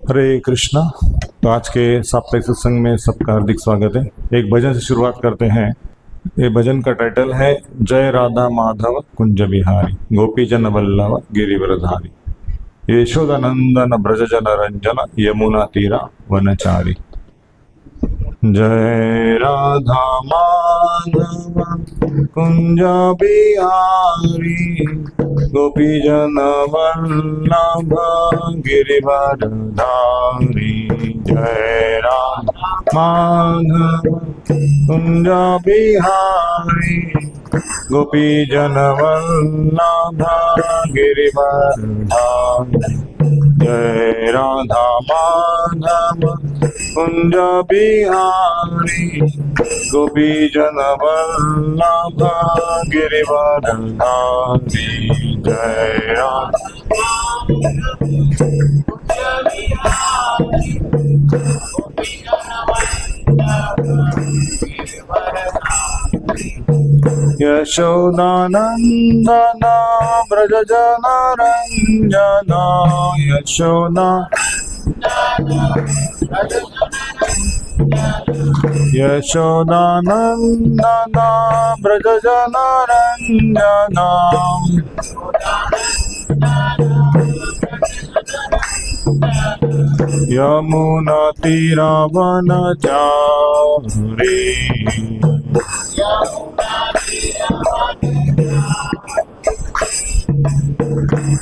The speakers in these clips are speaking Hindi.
हरे कृष्णा। तो आज के साप्ताहिक सत्संग में सबका हार्दिक स्वागत है। एक भजन से शुरुआत करते हैं। ये भजन का टाइटल है जय राधा माधव कुंज बिहारी गोपी जन वल्लभ गिरिवरधारी यशोदानंदन ब्रज जन रंजन यमुना तीरा वनचारी। जय राधा माधव कुंज बिहारी गोपी जन वल्लभ गिरिवरधारी। जय राधा माधव कुंज बिहारी गोपी जन वल्लभ गिरिवरधारी। जय राधा माधव कुंज बिहारी गोपी जन वल्लभ गिरिवरधारी। जय राधा यशोदानंदन ब्रज जन रंजन यशोदा यशोदानंदन ब्रज जन रंजन यमुना तीरा वनचारी।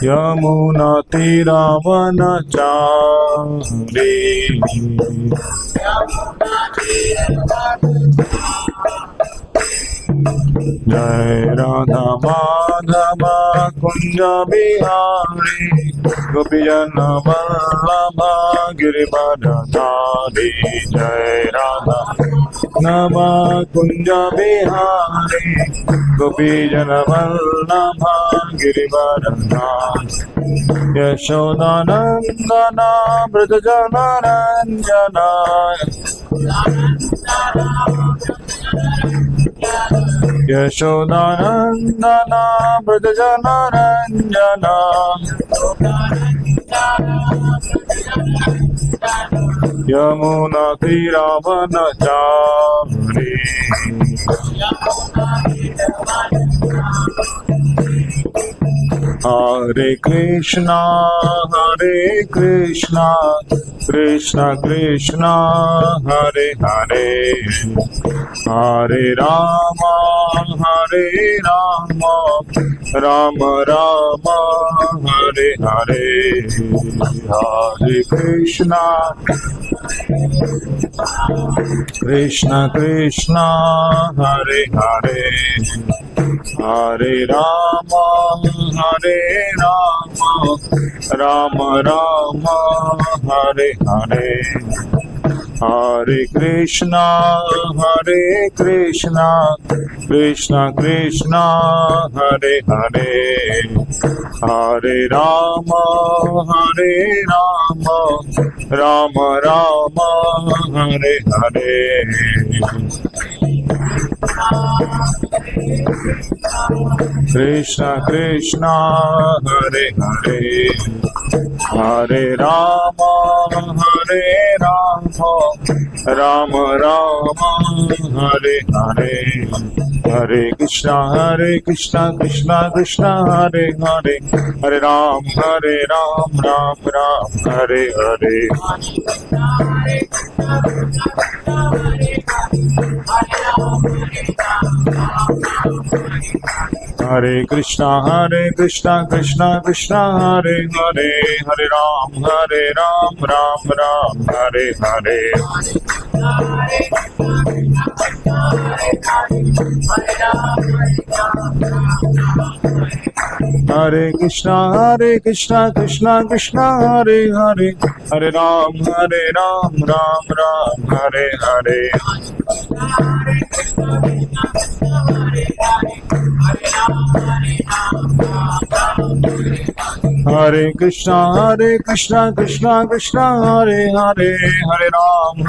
यमुना तीरा वनचारी। जय राधा माधव कुंज बिहारी गोपी जन वल्लभ गिरिवरधारी। जय राधा नम कुंज बिहारी गोपी जन वल्लभ गिरिवरधारी। यशोदानंदन ब्रज जन रंजन यशोदानंदन ब्रज जन रंजन यमुना तीरा वनचारी। हरे कृष्णा कृष्ण कृष्ण हरे हरे हरे राम राम राम हरे हरे। हरे कृष्णा कृष्ण कृष्ण हरे हरे हरे राम राम राम हरे हरे। हरे कृष्णा कृष्ण कृष्ण हरे हरे हरे राम राम राम हरे हरे। कृष्ण कृष्ण हरे हरे हरे राम राम राम हरे हरे। हरे कृष्ण कृष्ण कृष्ण हरे हरे हरे राम राम राम हरे हरे। हरे कृष्ण कृष्ण कृष्ण हरे हरे हरे राम राम राम हरे हरे। हरे कृष्ण कृष्ण कृष्ण हरे हरे हरे राम राम राम हरे हरे। हरे Krishna Krishna Krishna Hare Hare Hare Ram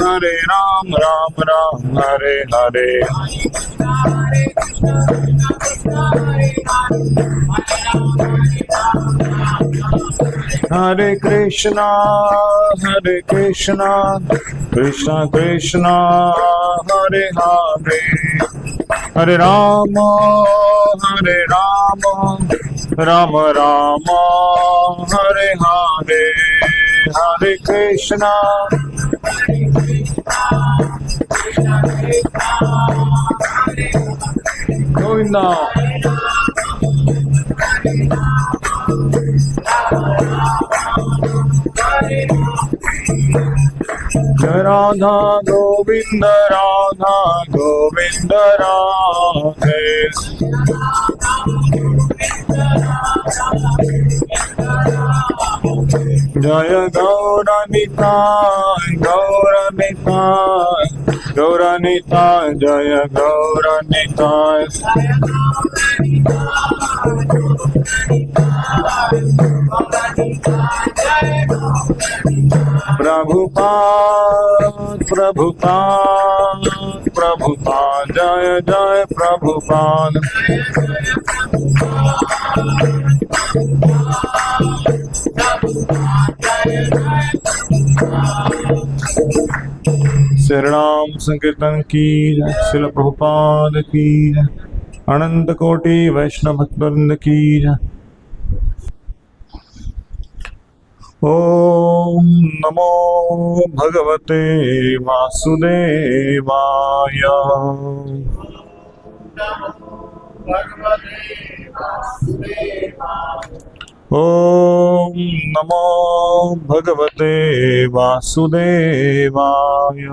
Ram Ram Hare Hare. Hare Krishna, Krishna Krishna, Hare Hare, Hare Rama, Rama Rama, Hare Hare, Hare Krishna, Govinda. Radha Govinda, Radha Govinda, Radhe. Jaya Gaura Nitai, Gaura Nitai, Gaura Nitai, Jaya Gaura Nitai. Prabhupada, Prabhupada, Prabhupada, Jaya Jaya Prabhupada. Shri Ram संकीर्तन की जय, श्रील प्रभुपाद की जय, अनंत कोटि वैष्णव भक्तवृंद की जय। ओम नमो भगवते वासुदेवाय। ओम नमो भगवते वासुदेवाय।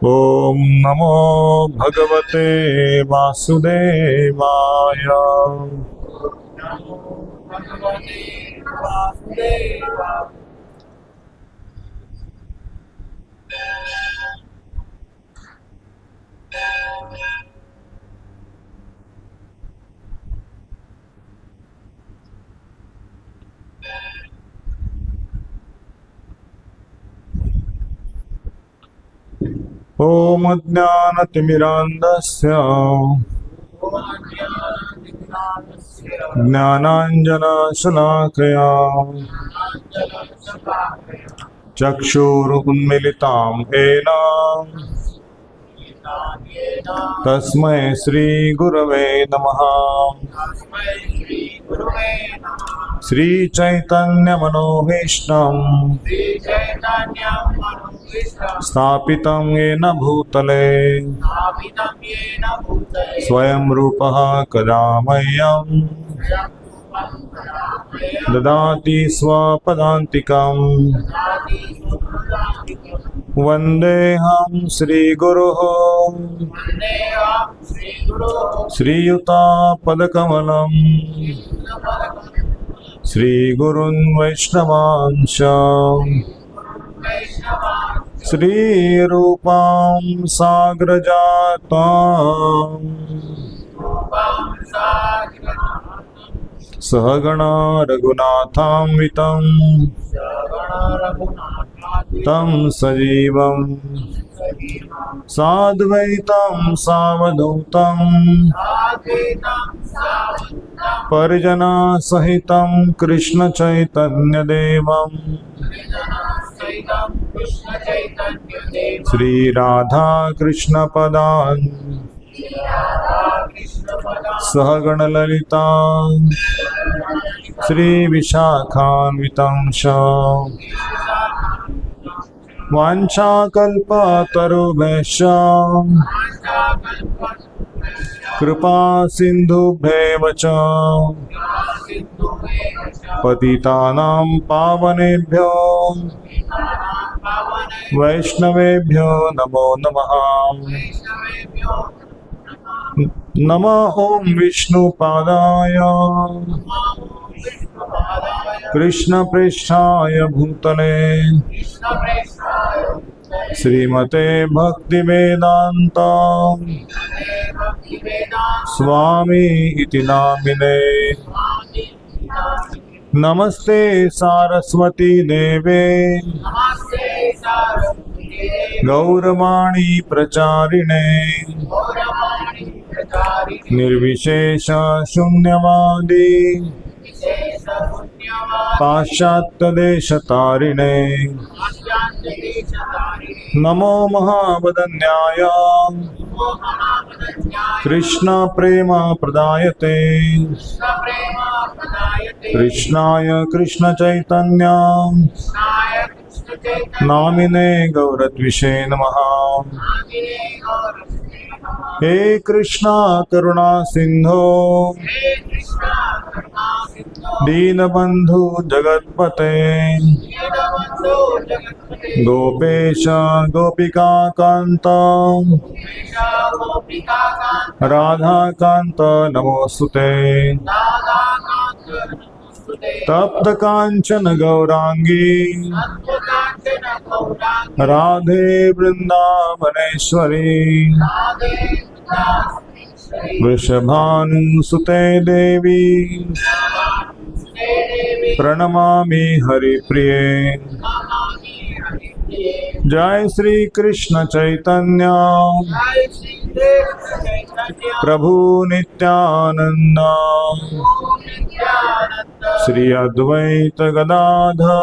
ओम नमो भगवते वासुदेवाय। ओम अज्ञानतिमिरान्धस्य ज्ञानाञ्जनशलाकया चक्षुरुन्मीलितां येन तस्मै श्रीगुरवे नमः। श्रीचैतन्यमनोभीष्टं स्थापितं येन भूतले स्वयं रूपः कदा मह्यं ददाति स्वपदान्तिकं। वन्देऽहं श्रीगुरोः श्रीयुतापदकमलं श्रीगुरुन् वैष्णवांश श्रीरूपां साग्रजातां सहगणा रघुनाथान्वितं तं सजीवं साद्वैतं सावधूतं परिजना सहितं कृष्ण चैतन्यदेवं श्री राधा कृष्ण पदान् सहगण ललिता श्री विशाखान्वितं च वाञ्छाकल्पतरुभ्यश्च कृपा सिन्धुभ्येव च पतितानां पावनेभ्यो वैष्णवेभ्यो नमो नमः। नमः ओं विष्णुपादाय कृष्णप्रेष्ठाय भूतले श्रीमते भक्तिवेदान्त स्वामी इति नामिने। नमस्ते सारस्वती देवे गौरवाणी प्रचारिणे निर्विशेष शून्यवादी पाश्चात्य देश तारिणे नमो महावदन्याय कृष्ण प्रेम प्रदायते कृष्णाय कृष्ण चैतन्य नामिने गौरद्विषे नमः। हे कृष्णा करुणा सिंधो दीनबंधु जगत्पते गोपेश गोपिका कांत राधा कांत नमोस्तुते। तप्त कांचन गौरांगी राधे वृंदावनेश्वरी वृषभानुसुते देवी प्रणमामि हरिप्रिये। जय श्री कृष्ण चैतन्य प्रभु नित्यानंद श्री अद्वैत गदाधर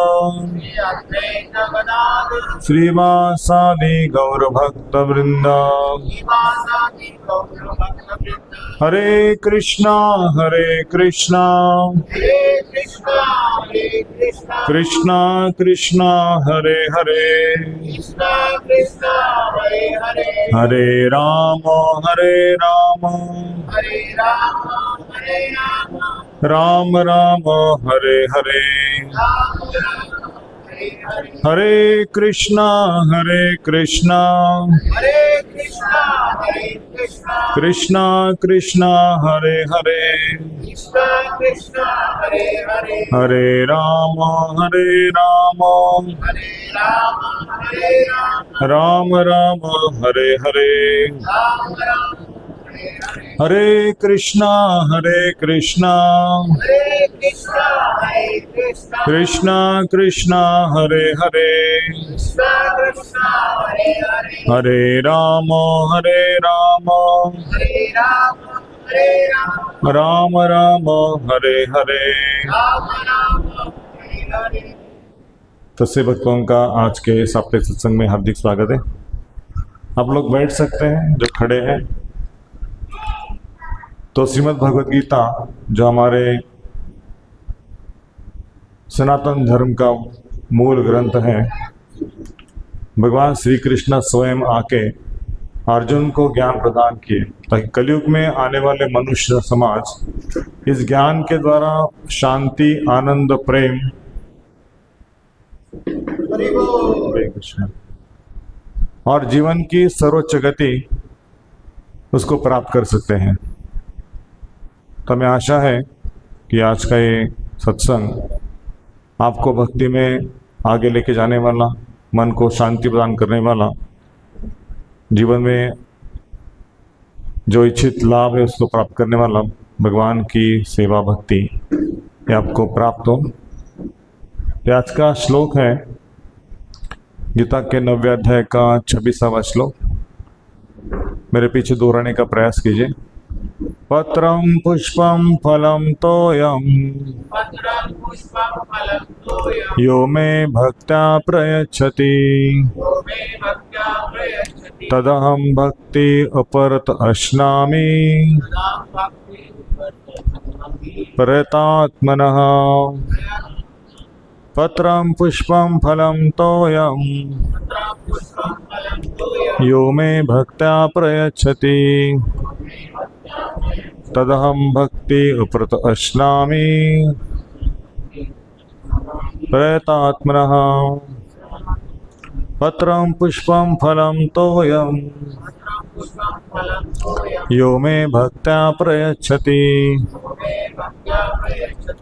श्रीवासादि गौर भक्त वृंद। हरे कृष्णा कृष्णा कृष्णा हरे हरे हरे राम राम राम हरे हरे। हरे कृष्णा कृष्णा कृष्णा हरे हरे हरे राम राम राम हरे हरे। हरे कृष्णा कृष्णा कृष्णा हरे हरे हरे राम राम राम हरे हरे। सच्चे भक्तों का आज के साप्ताहिक सत्संग में हार्दिक स्वागत है। आप लोग बैठ सकते हैं जो खड़े हैं। तो श्रीमद् भगवद गीता जो हमारे सनातन धर्म का मूल ग्रंथ है, भगवान श्री कृष्ण स्वयं आके अर्जुन को ज्ञान प्रदान किए ताकि कलयुग में आने वाले मनुष्य समाज इस ज्ञान के द्वारा शांति, आनंद, प्रेम और जीवन की सर्वोच्च गति उसको प्राप्त कर सकते हैं। तो हमें आशा है कि आज का ये सत्संग आपको भक्ति में आगे लेके जाने वाला, मन को शांति प्रदान करने वाला, जीवन में जो इच्छित लाभ है उसको प्राप्त करने वाला, भगवान की सेवा भक्ति ये आपको प्राप्त हो। ये आज का श्लोक है गीता के 90वें अध्याय का 26वां श्लोक। मेरे पीछे दोहराने का प्रयास कीजिए। पत्रं पुष्पं फलं तोयं यो मे भक्त्या प्रयच्छति तदहं भक्ति अपरत अश्नामि प्रयतात्मनः। पत्रं पुष्पं फलं तोयं यो मे भक्त्या प्रयच्छति तदहं भक्ति उपरत अश्नामि प्रयतात्मनः। पत्रं पुष्पं फलं तोयं यो मे भक्त्या प्रयच्छति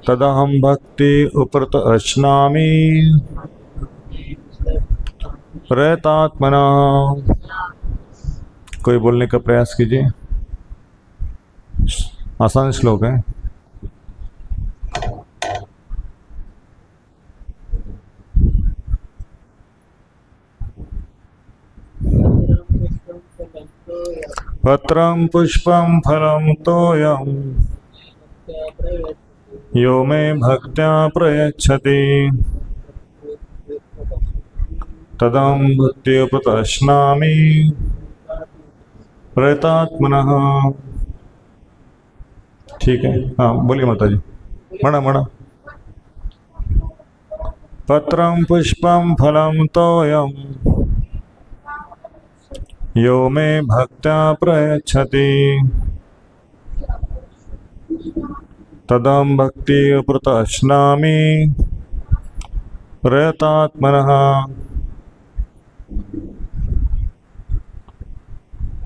तदहं भक्ति उपरत अश्नामि प्रयतात्मनः। कोई बोलने का प्रयास कीजिए। आसान श्लोक है। पत्रं पुष्पं फलं तोयं यो मे भक्त्या प्रयच्छति तदं भक्त्युपतश्नामि प्रयतात्मनः। ठीक है, हाँ बोलिए माता जी। मणा पत्रं पुष्पं फलं तोयं यो मे भक्त्या प्रयच्छति तदं भक्त्युपतश्नामि प्रयतात्मनः।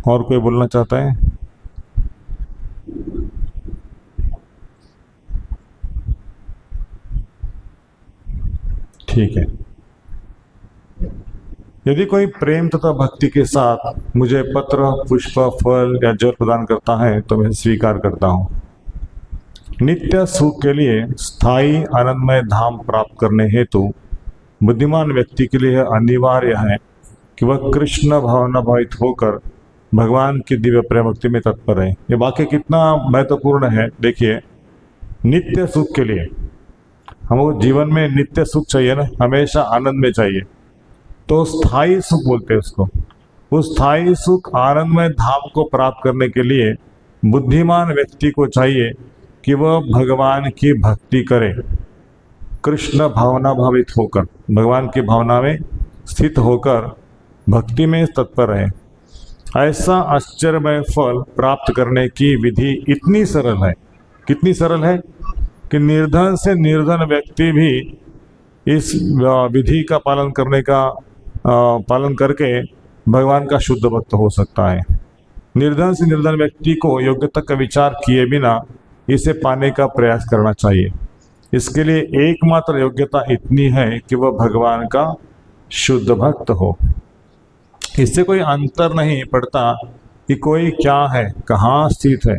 और कोई बोलना चाहता है? ठीक है। यदि कोई प्रेम तथा भक्ति के साथ मुझे पत्र, पुष्प, फल या जल प्रदान करता है तो मैं स्वीकार करता हूँ। नित्य सुख के लिए स्थायी आनंदमय धाम प्राप्त करने हेतु बुद्धिमान व्यक्ति के लिए अनिवार्य है कि वह कृष्ण भावना भावित होकर भगवान की दिव्य प्रेम भक्ति में तत्पर है। ये वाक्य कितना महत्वपूर्ण है देखिए। नित्य सुख के लिए, हमको जीवन में नित्य सुख चाहिए ना, हमेशा आनंद में चाहिए, तो स्थायी सुख बोलते हैं उसको। उस स्थायी सुख आनंदमय धाम को प्राप्त करने के लिए बुद्धिमान व्यक्ति को चाहिए कि वह भगवान की भक्ति करे, कृष्ण भावना भावित होकर, भगवान की भावना में स्थित होकर भक्ति में तत्पर रहे। ऐसा आश्चर्यमय फल प्राप्त करने की विधि इतनी सरल है, कितनी सरल है कि निर्धन से निर्धन व्यक्ति भी इस विधि का पालन करके भगवान का शुद्ध भक्त हो सकता है। निर्धन से निर्धन व्यक्ति को योग्यता का विचार किए बिना इसे पाने का प्रयास करना चाहिए। इसके लिए एकमात्र योग्यता इतनी है कि वह भगवान का शुद्ध भक्त हो। इससे कोई अंतर नहीं पड़ता कि कोई क्या है, कहाँ स्थित है।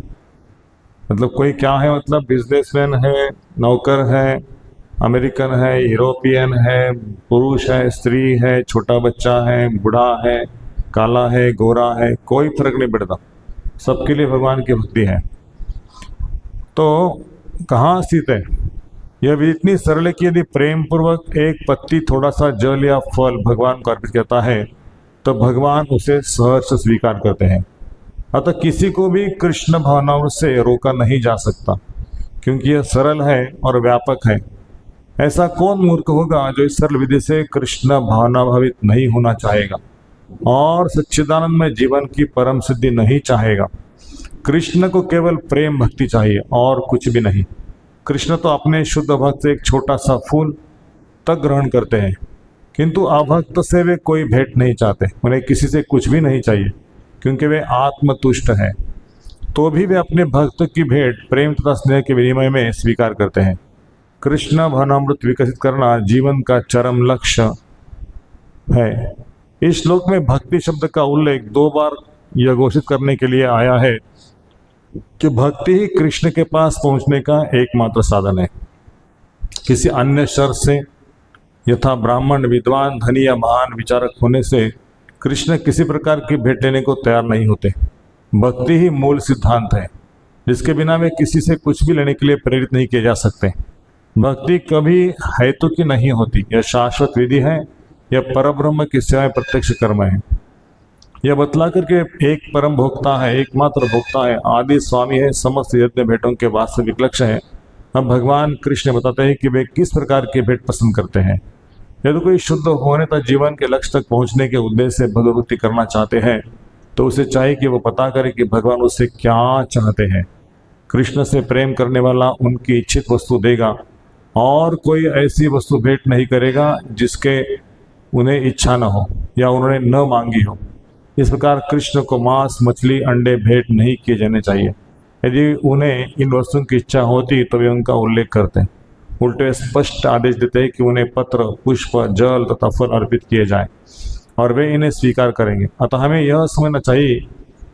मतलब कोई क्या है, मतलब बिजनेसमैन है, नौकर है, अमेरिकन है, यूरोपियन है, पुरुष है, स्त्री है, छोटा बच्चा है, बूढ़ा है, काला है, गोरा है, कोई फर्क नहीं पड़ता, सबके लिए भगवान की भक्ति है। तो कहाँ स्थित है? यह भी इतनी सरल है कि यदि प्रेम पूर्वक एक पत्ती, थोड़ा सा जल या फल भगवान को अर्पित करता है तो भगवान उसे सहर्ष स्वीकार करते हैं। अतः किसी को भी कृष्ण भावनाओं से रोका नहीं जा सकता, क्योंकि यह सरल है और व्यापक है। ऐसा कौन मूर्ख होगा जो इस सरल विधि से कृष्ण भावना भावित नहीं होना चाहेगा और सच्चिदानंद में जीवन की परम सिद्धि नहीं चाहेगा। कृष्ण को केवल प्रेम भक्ति चाहिए और कुछ भी नहीं। कृष्ण तो अपने शुद्ध भक्त से एक छोटा सा फूल तक ग्रहण करते हैं, किंतु अभक्त से वे कोई भेंट नहीं चाहते। उन्हें किसी से कुछ भी नहीं चाहिए, क्योंकि वे आत्मतुष्ट हैं। तो भी वे अपने भक्त की भेंट प्रेम तथा स्नेह के विनिमय में स्वीकार करते हैं। कृष्ण भावनामृत विकसित करना जीवन का चरम लक्ष्य है। इस श्लोक में भक्ति शब्द का उल्लेख 2 बार यह घोषित करने के लिए आया है कि भक्ति ही कृष्ण के पास पहुंचने का एकमात्र साधन है। किसी अन्य शर्त से, यथा ब्राह्मण, विद्वान, धनी या महान विचारक होने से कृष्ण किसी प्रकार की भेंट लेने को तैयार नहीं होते। भक्ति ही मूल सिद्धांत है, जिसके बिना वे किसी से कुछ भी लेने के लिए प्रेरित नहीं किए जा सकते। भक्ति कभी हेतु की नहीं होती, यह शाश्वत विधि है, यह परब्रह्म की सेवा प्रत्यक्ष कर्म है। यह बतला करके एक परम भोक्ता है, एकमात्र भोक्ता है, आदि स्वामी है, समस्त यज्ञ भेंटों के वास्तविक लक्ष्य है। अब भगवान कृष्ण बताते हैं कि वे किस प्रकार की भेंट पसंद करते हैं। यदि कोई शुद्ध होने तक जीवन के लक्ष्य तक पहुंचने के उद्देश्य से भगवती करना चाहते हैं तो उसे चाहिए कि वो पता करे कि भगवान उससे क्या चाहते हैं। कृष्ण से प्रेम करने वाला उनकी इच्छित वस्तु देगा और कोई ऐसी वस्तु भेंट नहीं करेगा जिसके उन्हें इच्छा न हो या उन्होंने न मांगी हो। इस प्रकार कृष्ण को मांस, मछली, अंडे भेंट नहीं किए जाने चाहिए। यदि उन्हें इन वस्तुओं की इच्छा होती तो वे उनका उल्लेख करते हैं। उल्टे स्पष्ट आदेश देते हैं कि उन्हें पत्र, पुष्प, जल तथा फल अर्पित किए जाएं और वे इन्हें स्वीकार करेंगे। अतः हमें यह समझना चाहिए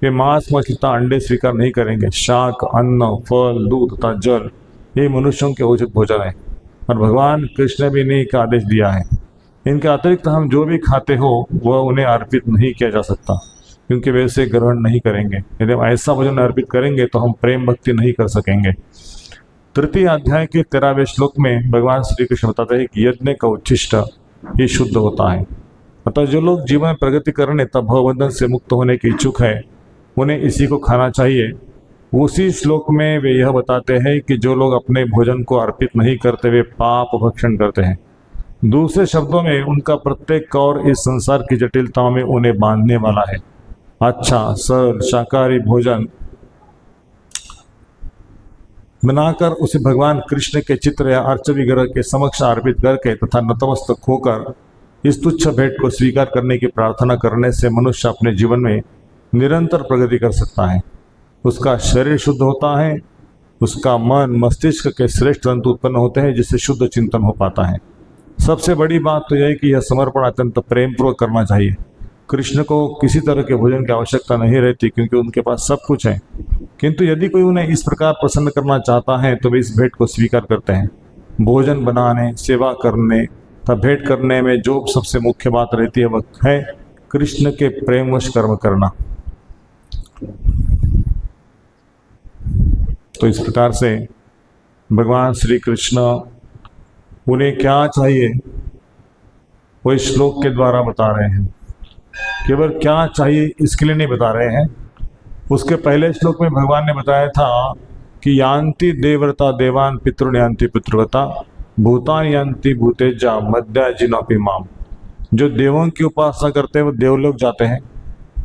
कि मांस, मछली तथा अंडे स्वीकार नहीं करेंगे। शाक, अन्न, फल, दूध तथा जल ये मनुष्यों के उचित भोजन है और भगवान कृष्ण ने भी इन्हीं का आदेश दिया है। इनके अतिरिक्त हम जो भी खाते हो वह उन्हें अर्पित नहीं किया जा सकता। क्योंकि वे उसे ग्रहण नहीं करेंगे। यदि हम ऐसा भोजन अर्पित करेंगे तो हम प्रेम भक्ति नहीं कर सकेंगे। तृतीय अध्याय के 13वें श्लोक में भगवान श्री कृष्ण बताते हैं कि यज्ञ का उच्छिष्ट ही शुद्ध होता है। अतः जो लोग जीवन में प्रगति करने तथा भवबंधन से मुक्त होने के इच्छुक है उन्हें इसी को खाना चाहिए। उसी श्लोक में वे यह बताते हैं कि जो लोग अपने भोजन को अर्पित नहीं करते वे पाप भक्षण करते हैं। दूसरे शब्दों में उनका प्रत्येक कौर इस संसार की जटिलताओं में उन्हें बांधने वाला है। अच्छा सरल शाकाहारी भोजन बनाकर उसे भगवान कृष्ण के चित्र या अर्च विग्रह के समक्ष अर्पित करके तथा नतमस्तक होकर इस तुच्छ भेंट को स्वीकार करने की प्रार्थना करने से मनुष्य अपने जीवन में निरंतर प्रगति कर सकता है। उसका शरीर शुद्ध होता है, उसका मन मस्तिष्क के श्रेष्ठ तंतु उत्पन्न होते हैं जिससे शुद्ध चिंतन हो पाता है। सबसे बड़ी बात तो यह है कि यह समर्पण अत्यंत प्रेमपूर्वक करना चाहिए। कृष्ण को किसी तरह के भोजन की आवश्यकता नहीं रहती क्योंकि उनके पास सब कुछ है, किंतु यदि कोई उन्हें इस प्रकार प्रसन्न करना चाहता है तो वे इस भेंट को स्वीकार करते हैं। भोजन बनाने, सेवा करने तथा भेंट करने में जो सबसे मुख्य बात रहती है वह है कृष्ण के प्रेमवश कर्म करना। तो इस प्रकार से भगवान श्री कृष्ण उन्हें क्या चाहिए वो इस श्लोक के द्वारा बता रहे हैं। केवल क्या चाहिए इसके लिए नहीं बता रहे हैं। उसके पहले श्लोक में भगवान ने बताया था कि यान्ति देवव्रता देवान पितृन यान्ति पितृव्रता भूतान यान्ति भूतेजा मध्याजिनोपि माम। जो देवों की उपासना करते हैं वो देवलोक जाते हैं,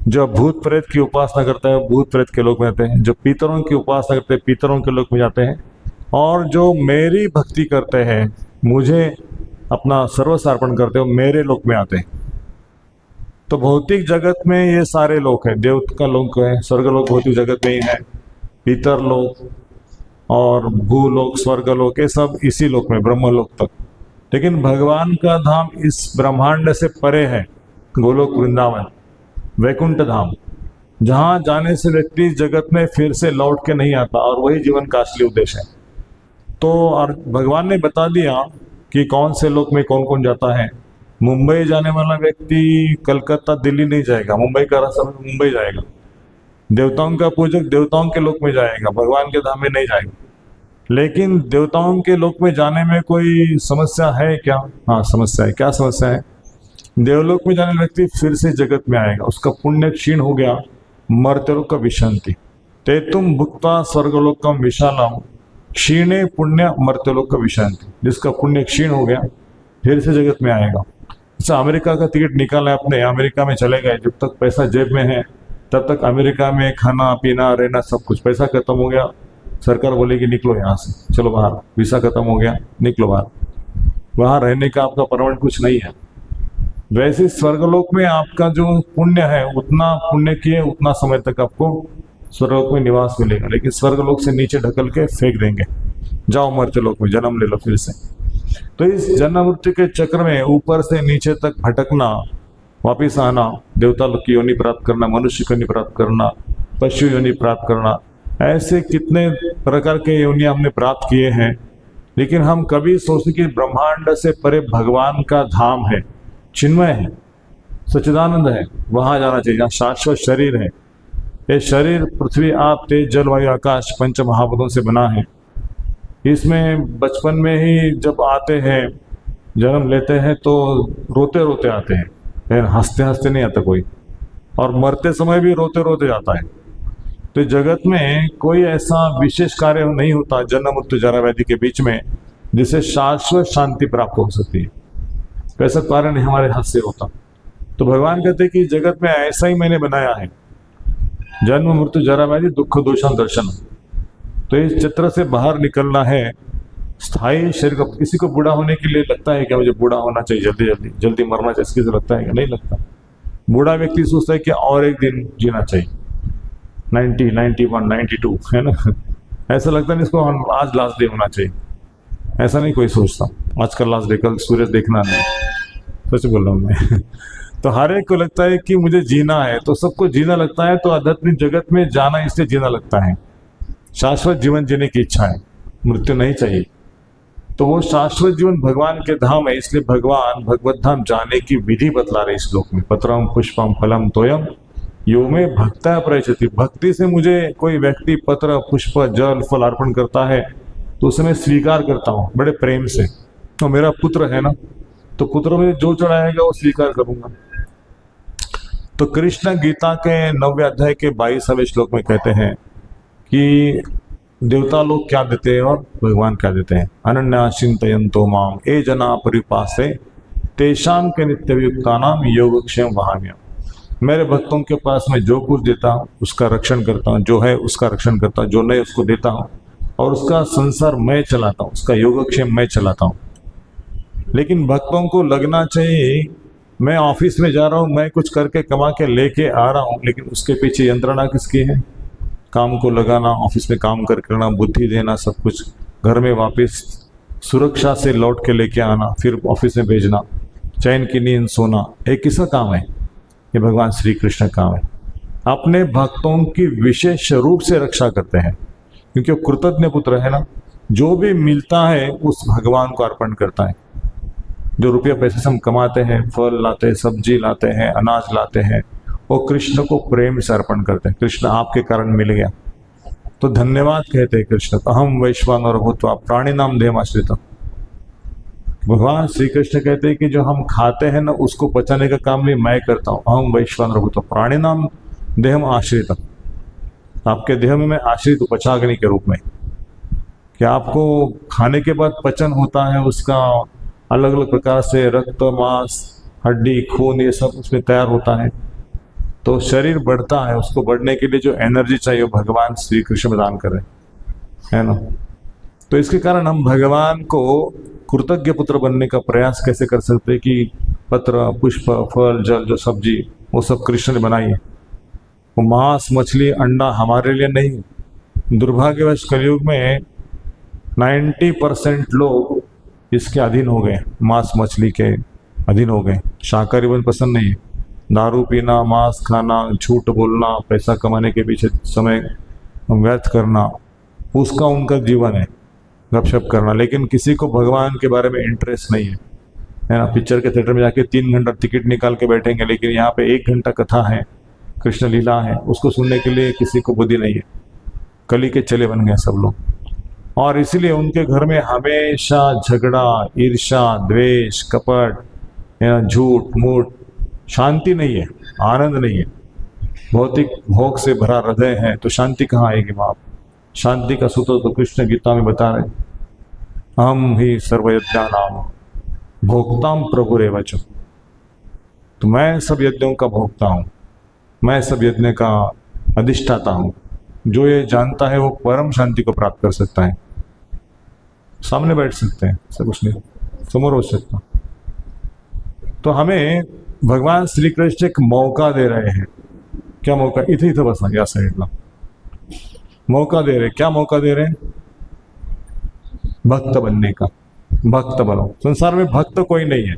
जो भूत प्रेत की उपासना करते हैं वो भूत प्रेत के लोक में जाते हैं, जो पितरों की उपासना करते हैं पितरों के लोक में जाते हैं, और जो मेरी भक्ति करते हैं मुझे अपना सर्वस्व अर्पण करते हैं वो मेरे लोक में आते हैं। तो भौतिक जगत में ये सारे लोक हैं, देव का लोक है, स्वर्गलोक भौतिक जगत में ही है, पितर लोक और भूलोक स्वर्गलोक ये सब इसी लोक में ब्रह्मलोक तक। लेकिन भगवान का धाम इस ब्रह्मांड से परे है, गोलोक वृंदावन वैकुंठ धाम, जहाँ जाने से व्यक्ति जगत में फिर से लौट के नहीं आता और वही जीवन का असली उद्देश्य है। तो भगवान ने बता दिया कि कौन से लोक में कौन कौन जाता है। मुंबई जाने वाला व्यक्ति कलकत्ता दिल्ली नहीं जाएगा, मुंबई का रास्ता में मुंबई जाएगा। देवताओं का पूजक देवताओं के लोक में जाएगा, भगवान के धाम में नहीं जाएगा। लेकिन देवताओं के लोक में जाने में कोई समस्या है क्या? हाँ समस्या है। क्या समस्या है? देवलोक में जाने व्यक्ति फिर से जगत में आएगा, उसका पुण्य क्षीण हो गया, मर्त्यलोक का विशांति ते तुम भुक्ता स्वर्गलोकम विशालम क्षीणे पुण्य मर्त्यलोक का विशांति। जिसका पुण्य क्षीण हो गया फिर से जगत में आएगा। अच्छा अमेरिका का टिकट निकाला आपने, अमेरिका में चले गए, जब तक पैसा जेब में है तब तक अमेरिका में खाना पीना रहना सब कुछ। पैसा खत्म हो गया, सरकार बोलेगी निकलो यहाँ से, चलो बाहर, वीसा खत्म हो गया निकलो बाहर, वहाँ रहने का आपका परमानेंट कुछ नहीं है। वैसे स्वर्गलोक में आपका जो पुण्य है उतना पुण्य किए उतना समय तक आपको स्वर्गलोक में निवास मिलेगा, लेकिन स्वर्गलोक से नीचे ढकल के फेंक देंगे, जाओ मर्त्यलोक में जन्म ले लो फिर से। तो इस जन्म मृत्यु के चक्र में ऊपर से नीचे तक भटकना, वापिस आना, देवता लोक की योनि प्राप्त करना, मनुष्य की योनि प्राप्त करना, पशु योनि प्राप्त करना, ऐसे कितने प्रकार के योनियां हमने प्राप्त किए हैं। लेकिन हम कभी सोचते कि ब्रह्मांड से परे भगवान का धाम है, चिन्मय है, सच्चिदानंद है, वहां जाना चाहिए, जहाँ शाश्वत शरीर है। ये शरीर पृथ्वी आप तेज जल वायु आकाश पंच महाभूतों से बना है। इसमें बचपन में ही जब आते हैं, जन्म लेते हैं तो रोते रोते आते हैं, लेकिन हंसते हंसते नहीं आता कोई, और मरते समय भी रोते रोते जाता है। तो जगत में कोई ऐसा विशेष कार्य नहीं होता जन्म मृत्यु जरा व्याधि के बीच में जिससे शाश्वत शांति प्राप्त हो सकती है। ऐसा कार्य नहीं हमारे हाथ से होता। तो भगवान कहते हैं कि जगत में ऐसा ही मैंने बनाया है, जन्म मृत्यु जरा व्याधि दुख दोषान दर्शन। तो इस चित्र से बाहर निकलना है। स्थायी शरीर को, किसी को बूढ़ा होने के लिए लगता है कि मुझे बूढ़ा होना चाहिए, जल्दी जल्दी जल्दी मरना चाहिए, किसी से लगता है कि नहीं लगता। बूढ़ा व्यक्ति सोचता है कि और एक दिन जीना चाहिए, 90, 91, 92 है ना, ऐसा लगता नहीं इसको आज लास्ट डे होना चाहिए, ऐसा नहीं कोई सोचता। आज का लास्ट डे, कल सूरज देखना नहीं, सच बोल रहा हूँ मैं। तो हर एक को लगता है कि मुझे जीना है, तो सबको जीना लगता है, तो आध्यात्मिक जगत में जाना इसलिए जीना लगता है। शाश्वत जीवन जीने की इच्छा है, मृत्यु नहीं चाहिए। तो वो शाश्वत जीवन भगवान के धाम है, इसलिए भगवान भगवत धाम जाने की विधि बतला रहे इस श्लोक में। पत्रम पुष्पम फलम तोयम यो में भक्ता प्रयच्छति, भक्ति से मुझे कोई व्यक्ति पत्र पुष्प जल फल अर्पण करता है तो उसे मैं स्वीकार करता हूँ बड़े प्रेम से। तो मेरा पुत्र है ना, तो पुत्र में जो चढ़ाएगा वो स्वीकार करूंगा। तो कृष्ण गीता के 9वें अध्याय के 22वें श्लोक में कहते हैं कि देवता लोग क्या देते हैं और भगवान क्या देते हैं। अनन्या चिंतयन्तो माम ये जना परिपासे तेषाम के नित्य युक्ता नाम योगक्षेम वहाम्यम। मेरे भक्तों के पास मैं जो कुछ देता हूँ उसका रक्षण करता हूँ, जो है उसका रक्षण करता हूँ, जो नहीं उसको देता हूँ, और उसका संसार मैं चलाता हूँ, उसका योगक्षेम मैं चलाता हूँ। लेकिन भक्तों को लगना चाहिए मैं ऑफिस में जा रहा हूँ, मैं कुछ करके कमा के लेके आ रहा हूँ, लेकिन उसके पीछे यंत्रणा किसकी है? काम को लगाना, ऑफिस में काम करना, बुद्धि देना, सब कुछ घर में वापस सुरक्षा से लौट के लेके आना, फिर ऑफिस में भेजना, चैन की नींद सोना, एक किसका काम है? ये भगवान श्री कृष्ण का काम है। अपने भक्तों की विशेष रूप से रक्षा करते हैं क्योंकि वो कृतज्ञ पुत्र है ना। जो भी मिलता है उस भगवान को अर्पण करता है। जो रुपया पैसे से हम कमाते हैं, फल लाते हैं, सब्जी लाते हैं, अनाज लाते हैं, वो कृष्ण को प्रेम से अर्पण करते हैं। कृष्ण आपके कारण मिल गया तो धन्यवाद कहते हैं कृष्ण। अहम वैश्वानर भूत्वा प्राणी नाम देहम आश्रित। भगवान श्री कृष्ण कहते हैं कि जो हम खाते हैं ना उसको पचाने का काम भी मैं करता हूँ। अहम वैश्वानर भूत्वा प्राणी नाम देहम आश्रित। आपके देह में मैं आश्रित हूँ पचाग्नि के रूप में, कि आपको खाने के बाद पचन होता है, उसका अलग अलग प्रकार से रक्त, मांस, हड्डी, खून ये सब उसमें तैयार होता है। तो शरीर बढ़ता है, उसको बढ़ने के लिए जो एनर्जी चाहिए वो भगवान श्री कृष्ण प्रदान कर रहे हैं ना। तो इसके कारण हम भगवान को कृतज्ञ पुत्र बनने का प्रयास कैसे कर सकते हैं कि पत्र पुष्प फल जल जो सब्जी वो सब कृष्ण ने बनाई है। वो मांस मछली अंडा हमारे लिए नहीं। दुर्भाग्यवश कलयुग में 90% लोग इसके अधीन हो गए, मांस मछली के अधीन हो गए। शाकाहारी वन पसंद नहीं है। दारू पीना, मांस खाना, झूठ बोलना, पैसा कमाने के पीछे समय व्यर्थ करना, उसका उनका जीवन है, गपशप करना। लेकिन किसी को भगवान के बारे में इंटरेस्ट नहीं है ना। पिक्चर के थिएटर में जाके 3 घंटा टिकट निकाल के बैठेंगे, लेकिन यहाँ पे 1 घंटा कथा है, कृष्ण लीला है, उसको सुनने के लिए किसी को बुद्धि नहीं है। कली के चले बन गए सब लोग, और इसीलिए उनके घर में हमेशा झगड़ा, ईर्ष्या, द्वेष, कपट, झूठ मूठ, शांति नहीं है, आनंद नहीं है। भौतिक भोग से भरा हृदय है तो शांति कहाँ आएगी बाप? शांति का सूत्र तो कृष्ण गीता में बता रहे, अहम ही सर्वयज्ञानाम भोक्ताम प्रभुरेवच। तो मैं सब यज्ञों का भोक्ता हूँ, मैं सब यज्ञ का अधिष्ठाता हूँ। जो ये जानता है वो परम शांति को प्राप्त कर सकता है। सामने बैठ सकते हैं, सब कुछ नहीं, समोर हो सकता। तो हमें भगवान श्री कृष्ण एक मौका दे रहे हैं। क्या मौका? इथे बसा या साइडला मौका दे रहे। क्या मौका दे रहे हैं? भक्त बनने का। भक्त बनो। संसार में भक्त कोई नहीं है।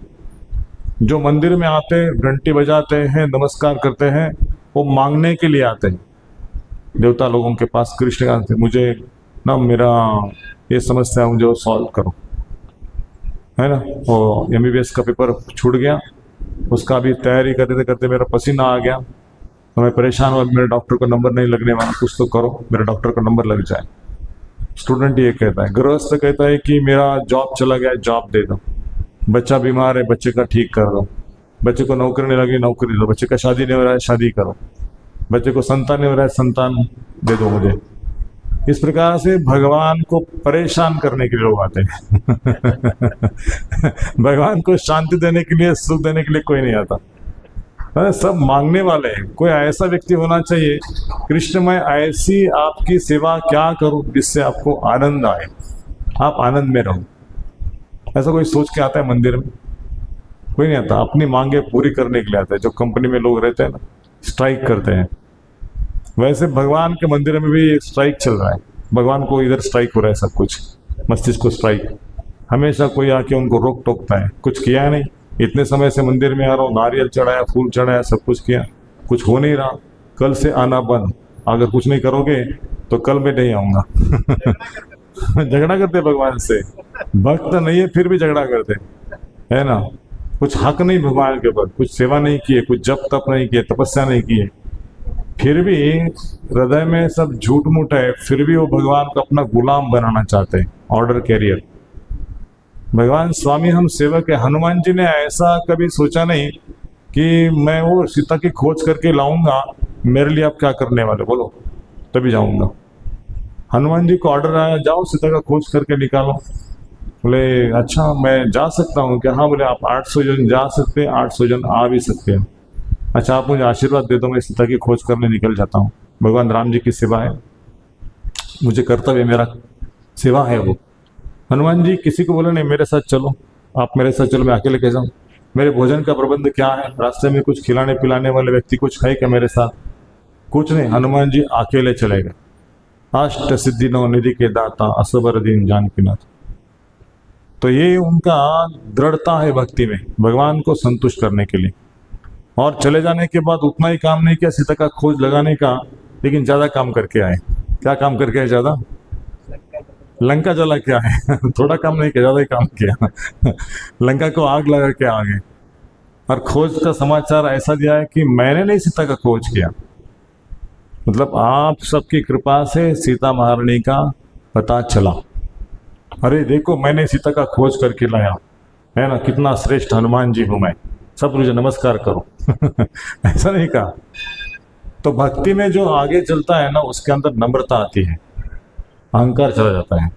जो मंदिर में आते हैं, घंटी बजाते हैं, नमस्कार करते हैं, वो मांगने के लिए आते हैं देवता लोगों के पास। कृष्ण का मुझे ना मेरा ये समस्या मुझे सॉल्व करो, है ना। वो MBBS का पेपर छूट गया, उसका भी तैयारी करते करते मेरा पसीना आ गया, तो मैं परेशान हुआ। मेरे डॉक्टर को नंबर नहीं लगने वाला, कुछ तो करो मेरे डॉक्टर का नंबर लग जाए। स्टूडेंट ये कहता है, गृहस्थ कहता है कि मेरा जॉब चला गया, जॉब दे दो। बच्चा बीमार है, बच्चे का ठीक कर दो। बच्चे को नौकरी नहीं लगी, नौकरी दो। बच्चे का शादी नहीं हो रहा है, शादी करो। बच्चे को संतान नहीं हो रहा है, संतान दे दो मुझे। इस प्रकार से भगवान को परेशान करने के लिए लोग आते हैं। भगवान को शांति देने के लिए, सुख देने के लिए कोई नहीं आता। सब मांगने वाले हैं। कोई ऐसा व्यक्ति होना चाहिए, कृष्ण मैं ऐसी आपकी सेवा क्या करूं जिससे आपको आनंद आए, आप आनंद में रहो। ऐसा कोई सोच के आता है मंदिर में? कोई नहीं आता। अपनी मांगे पूरी करने के लिए आता है। जो कंपनी में लोग रहते हैं ना, स्ट्राइक करते हैं, वैसे भगवान के मंदिर में भी एक स्ट्राइक चल रहा है। भगवान को इधर स्ट्राइक हो रहा है, सब कुछ मस्तिष्क को स्ट्राइक। हमेशा कोई आके उनको रोक टोकता है। कुछ किया नहीं, इतने समय से मंदिर में आ रहा हूँ, नारियल चढ़ाया, फूल चढ़ाया, सब कुछ किया, कुछ हो नहीं रहा। कल से आना बंद, अगर कुछ नहीं करोगे तो कल मैं नहीं आऊँगा। झगड़ा करते भगवान से। भक्त नहीं है फिर भी झगड़ा करते, है ना। कुछ हक नहीं भगवान के ऊपर, कुछ सेवा नहीं किए, कुछ जप तप नहीं किए, तपस्या नहीं किए, फिर भी हृदय में सब झूठ मूठ है, फिर भी वो भगवान को अपना गुलाम बनाना चाहते हैं, ऑर्डर कैरियर। भगवान स्वामी हम सेवक है। हनुमान जी ने ऐसा कभी सोचा नहीं कि मैं वो सीता की खोज करके लाऊंगा, मेरे लिए आप क्या करने वाले बोलो, तभी जाऊंगा। हनुमान जी को ऑर्डर आया, जाओ सीता का खोज करके निकालो। बोले अच्छा मैं जा सकता हूँ क्या? हाँ। बोले आप 800 जन जा सकते हैं, 800 जन आ भी सकते हैं। अच्छा आप मुझे आशीर्वाद दे दो, मैं सीता की खोज करने निकल जाता हूँ। भगवान राम जी की सेवा है, मुझे कर्तव्य, मेरा सेवा है वो। हनुमान जी किसी को बोले नहीं मेरे साथ चलो, आप मेरे साथ चलो, मैं अकेले कैसे जाऊँ, मेरे भोजन का प्रबंध क्या है, रास्ते में कुछ खिलाने पिलाने वाले व्यक्ति कुछ है क्या मेरे साथ? कुछ नहीं। हनुमान जी अकेले चले गए। अष्ट सिद्धि नौ निधि के दाता, असबर दीन जानकी नाथ। तो ये उनका दृढ़ता है भक्ति में, भगवान को संतुष्ट करने के लिए। और चले जाने के बाद उतना ही काम नहीं किया सीता का खोज लगाने का, लेकिन ज्यादा काम करके आए। क्या काम करके आए? ज्यादा लंका जला के आए। थोड़ा काम नहीं किया, ज्यादा ही काम किया। लंका को आग लगा के आ गए। और खोज का समाचार ऐसा दिया है कि मैंने नहीं सीता का खोज किया, मतलब आप सबकी कृपा से सीता महारानी का पता चला। अरे देखो मैंने सीता का खोज करके लाया, है ना, कितना श्रेष्ठ हनुमान जी हूं मैं, सब मुझे नमस्कार करो। ऐसा नहीं कहा। तो भक्ति में जो आगे चलता है ना, उसके अंदर नम्रता आती है, अहंकार चला जाता है,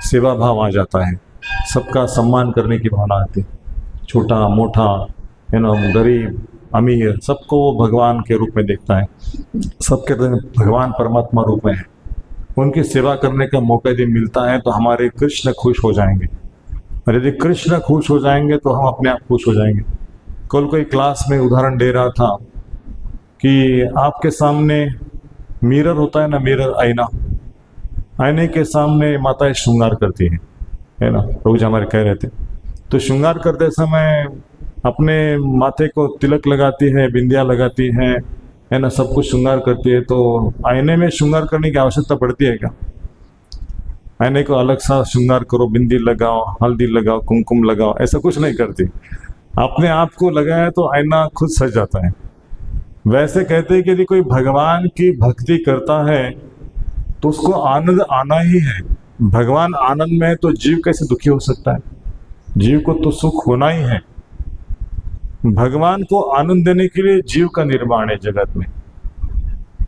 सेवा भाव आ जाता है, सबका सम्मान करने की भावना आती है। छोटा मोटा, है ना, गरीब अमीर, सबको वो भगवान के रूप में देखता है। सबके भगवान परमात्मा रूप में है। उनकी सेवा करने का मौका यदि मिलता है तो हमारे कृष्ण खुश हो जाएंगे, और यदि कृष्ण खुश हो जाएंगे तो हम अपने आप खुश हो जाएंगे। कल कोई क्लास में उदाहरण दे रहा था कि आपके सामने मिरर होता है ना, मिरर, आईना, आईने के सामने माताएं श्रृंगार करती है ना, प्रभु जी हमारे कह रहे थे। तो श्रृंगार करते समय अपने माथे को तिलक लगाती है, बिंदिया लगाती है ना, सब कुछ श्रृंगार करती है। तो आईने में श्रृंगार करने की आवश्यकता पड़ती है क्या? आईने को अलग सा श्रृंगार करो, बिंदी लगाओ, हल्दी लगाओ, कुमकुम लगाओ, ऐसा कुछ नहीं करती। अपने आप को लगाया तो आईना खुद सज जाता है। वैसे कहते हैं कि यदि कोई भगवान की भक्ति करता है तो उसको आनंद आना ही है। भगवान आनंद में है तो जीव कैसे दुखी हो सकता है? जीव को तो सुख होना ही है। भगवान को आनंद देने के लिए जीव का निर्माण है जगत में।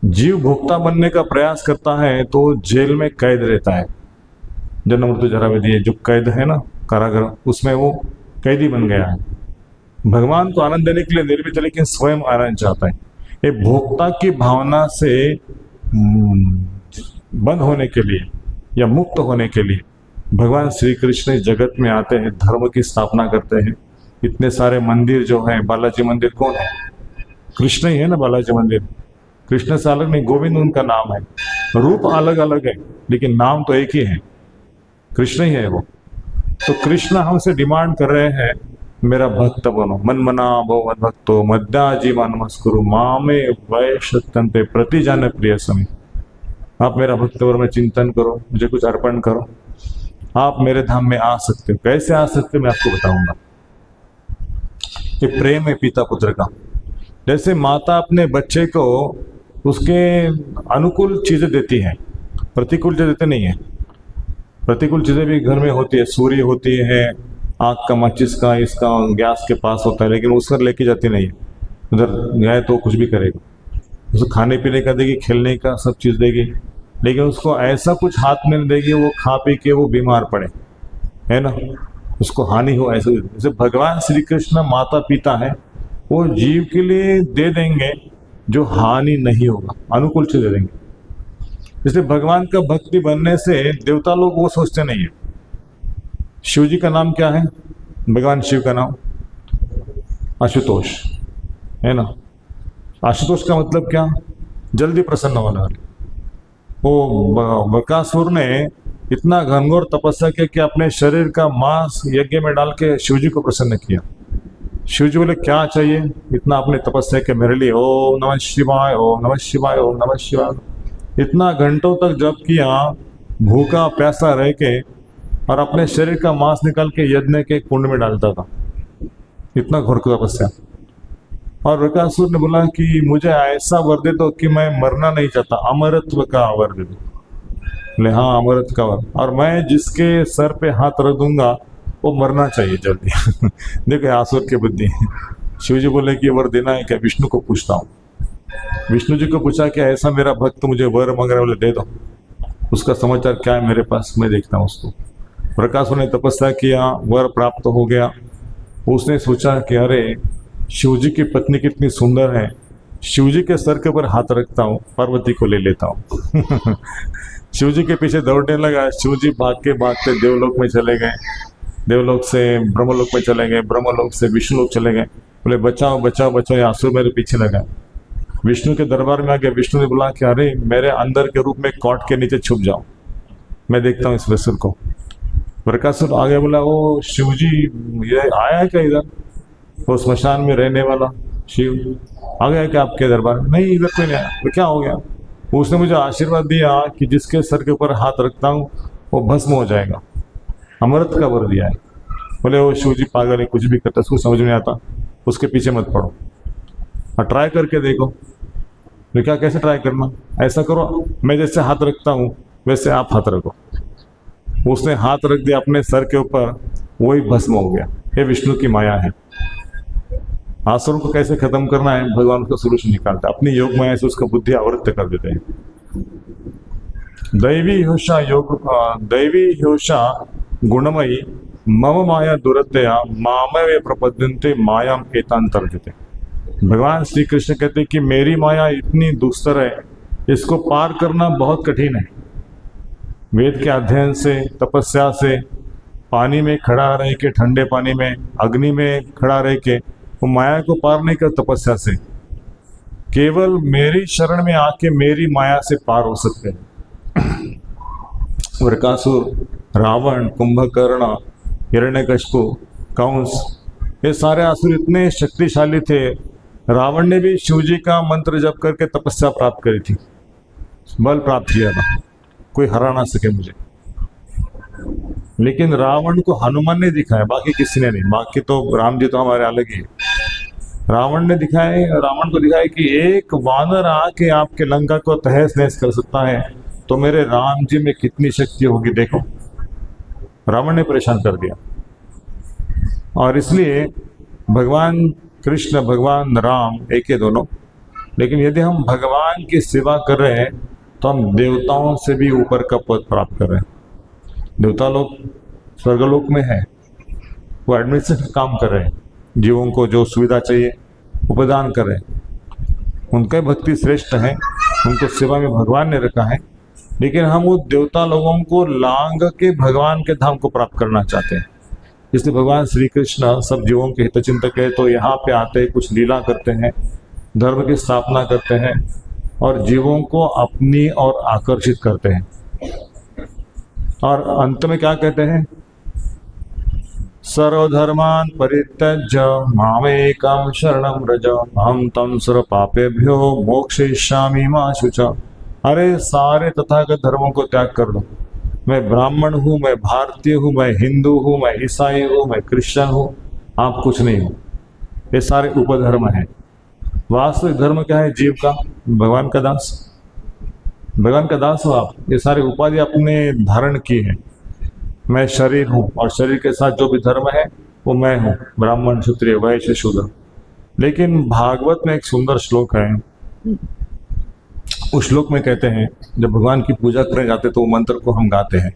जीव भोक्ता बनने का प्रयास करता है तो जेल में कैद रहता है। जन्म मृत्यु जरा व्याधि जो कैद है ना, कारागार, उसमें वो कैदी बन गया है। भगवान को आनंद देने के लिए निर्मित है, लेकिन स्वयं आनंद चाहता है। ये भोक्ता की भावना से बंद होने के लिए या मुक्त होने के लिए भगवान श्री कृष्ण इस जगत में आते हैं, धर्म की स्थापना करते हैं। इतने सारे मंदिर जो हैं, बालाजी मंदिर कौन है? कृष्ण ही है ना बालाजी मंदिर। कृष्ण से अलग नहीं, गोविंद उनका नाम है। रूप अलग अलग है लेकिन नाम तो एक ही है, कृष्ण ही है वो। तो कृष्ण हमसे डिमांड कर रहे हैं, मेरा भक्त बनो, मन मना भव मद भक्तो मद्याजीवा नमस्कुरु मामे वैशत्यन्ते प्रति जान प्रिय समी। आप मेरा भक्त और मैं चिंतन करो, मुझे कुछ अर्पण करो, आप मेरे धाम में आ सकते हो। कैसे आ सकते हो मैं आपको बताऊंगा। ये प्रेम है पिता पुत्र का। जैसे माता अपने बच्चे को उसके अनुकूल चीजें देती है, प्रतिकूल चीजें देते नहीं है। प्रतिकूल चीजें भी घर में होती है, सूर्य होती है, आग का, माचिस का, इसका गैस के पास होता है, लेकिन उसका लेके जाती नहीं है। उधर गए तो कुछ भी करेगा, उसको खाने पीने का देगी, खेलने का सब चीज देगी, लेकिन उसको ऐसा कुछ हाथ में नहीं देगी वो खा पी के वो बीमार पड़े, है ना, उसको हानि हो। ऐसे जैसे भगवान श्री कृष्ण माता पिता है, वो जीव के लिए दे देंगे जो हानि नहीं होगा, अनुकूल चीज दे देंगे। इसलिए भगवान का भक्ति बनने से देवता लोग वो सोचते नहीं है। शिव जी का नाम क्या है? भगवान शिव का नाम आशुतोष है ना। आशुतोष का मतलब क्या? जल्दी प्रसन्न होने वाले। वो बकासुर ने इतना घनघोर तपस्या किया कि अपने शरीर का मांस यज्ञ में डाल के शिव जी को प्रसन्न किया। शिव जी बोले क्या चाहिए? इतना आपने तपस्या किया मेरे लिए, ओम नमः शिवाय, ओम नमः शिवाय, ओम नमः शिवाय। इतना घंटों तक जप किया, भूखा प्यासा रह के, और अपने शरीर का मांस निकाल के यज्ञ के कुंड में डालता था। इतना घोर तपस्या। और बकासुर ने बोला कि मुझे ऐसा वर दे दो कि मैं मरना नहीं चाहता, अमरत्व का वर दे दो। बोले हाँ अमरत्व का वर, और मैं जिसके सर पे हाथ रख दूंगा वो मरना चाहिए जल्दी। देखो आसुर की बुद्धि। शिव जी बोले कि वर देना है क्या? विष्णु को पूछता हूँ। विष्णु जी को पूछा कि ऐसा मेरा भक्त मुझे वर मांग रहा है, बोले दे दो, उसका समाचार क्या है मेरे पास, मैं देखता हूँ उसको। बकासुर ने तपस्या किया, वर प्राप्त हो गया। उसने सोचा कि अरे शिव जी की पत्नी कितनी सुंदर है, शिव जी के सर के ऊपर हाथ रखता हूँ, पार्वती को ले लेता हूँ। शिव जी के पीछे दौड़ने लगा। शिव जी भागते भागते देवलोक में चले गए, देवलोक से ब्रह्मलोक में चले गए, ब्रह्मलोक से विष्णुलोक चले गए। बोले बचाओ बचाओ बचाओ, ये आसुर मेरे पीछे लगा। विष्णु के दरबार में आ गया। विष्णु ने बोला कि अरे मेरे अंदर के रूप में कॉट के नीचे छुप जाओ, मैं देखता हूँ इस असुर को। बकासुर आ गया, बोला ओ शिव जी ये आया है क्या इधर? वो स्मशान में रहने वाला शिव आ गया क्या आपके दरबार में? नहीं इधर कोई नहीं आया। तो क्या हो गया? उसने मुझे आशीर्वाद दिया कि जिसके सर के ऊपर हाथ रखता हूँ वो भस्म हो जाएगा, अमृत का वर दिया है। बोले वो शिव जी पागल है, कुछ भी करता, उसको समझ में आता, उसके पीछे मत पड़ो और ट्राई करके देखो। तो क्या कैसे ट्राई करना? ऐसा करो मैं जैसे हाथ रखता हूँ वैसे आप हाथ रखो। उसने हाथ रख दिया अपने सर के ऊपर, वही भस्म हो गया। ये विष्णु की माया है। आसुरों को कैसे खत्म करना है, भगवान उसका सोल्यूशन निकालता है, अपनी योग माया से उसका बुद्धि आवृत्त कर देते हैं। दैवी होषा गुणमयी मम माया दुरतया मामवे प्रपद्यन्ते मायाम एतांतर्जते। भगवान श्री कृष्ण कहते हैं कि मेरी माया इतनी दुस्तर है, इसको पार करना बहुत कठिन है। वेद के अध्ययन से, तपस्या से, पानी में खड़ा रह के, ठंडे पानी में, अग्नि में खड़ा रह के वो माया को पार नहीं कर तपस्या से। केवल मेरी शरण में आके मेरी माया से पार हो सकते हैं। बकासुर, रावण, कुंभकर्ण, हिरण्यकशिपु, कंस, ये सारे असुर इतने शक्तिशाली थे। रावण ने भी शिव जी का मंत्र जप करके तपस्या प्राप्त करी थी, बल प्राप्त किया था, कोई हरा ना सके मुझे। लेकिन रावण को हनुमान ने दिखाया, बाकी किसी ने नहीं। बाकी तो राम जी तो हमारे अलग ही। रावण को दिखाया कि एक वानर आके आपके लंका को तहस नहस कर सकता है, तो मेरे राम जी में कितनी शक्ति होगी देखो। रावण ने परेशान कर दिया। और इसलिए भगवान कृष्ण, भगवान राम एक ही दोनों। लेकिन यदि हम भगवान की सेवा कर रहे हैं तो हम देवताओं से भी ऊपर का पद प्राप्त कर रहे हैं। देवता लोग स्वर्गलोक में है, वो एडमिनिस्ट्रेटिव काम कर रहे हैं, जीवों को जो सुविधा चाहिए वो प्रदान कर रहे हैं। उनका भक्ति श्रेष्ठ है, उनको सेवा में भगवान ने रखा है। लेकिन हम उस देवता लोगों को लांग के भगवान के धाम को प्राप्त करना चाहते हैं। इसलिए भगवान श्री कृष्ण सब जीवों के हितचिंतक है, तो यहाँ पे आते कुछ लीला करते हैं, धर्म की स्थापना करते हैं और जीवों को अपनी ओर आकर्षित करते हैं। और अंत में क्या कहते हैं? सर्वधर्मान परित्यज्य मामेकं शरणं व्रज अहं तं सर्वपापेभ्यो मोक्षयिष्यामि मा शुचा। अरे सारे तथागत धर्मों को त्याग कर दो। मैं ब्राह्मण हूँ, मैं भारतीय हूँ, मैं हिंदू हूँ, मैं ईसाई हूँ, मैं क्रिश्चियन हूँ, आप कुछ नहीं हो। ये सारे उपधर्म हैं। वास्तविक धर्म क्या है? जीव का, भगवान का दास, भगवान का दास हो आप। ये सारे उपाधि आपने धारण की है। मैं शरीर हूँ और शरीर के साथ जो भी धर्म है वो मैं हूँ, ब्राह्मण, क्षत्रिय, वैश्य, शूद्र। लेकिन भागवत में एक सुंदर श्लोक है। उस श्लोक में कहते हैं, जब भगवान की पूजा करने जाते तो वो मंत्र को हम गाते हैं।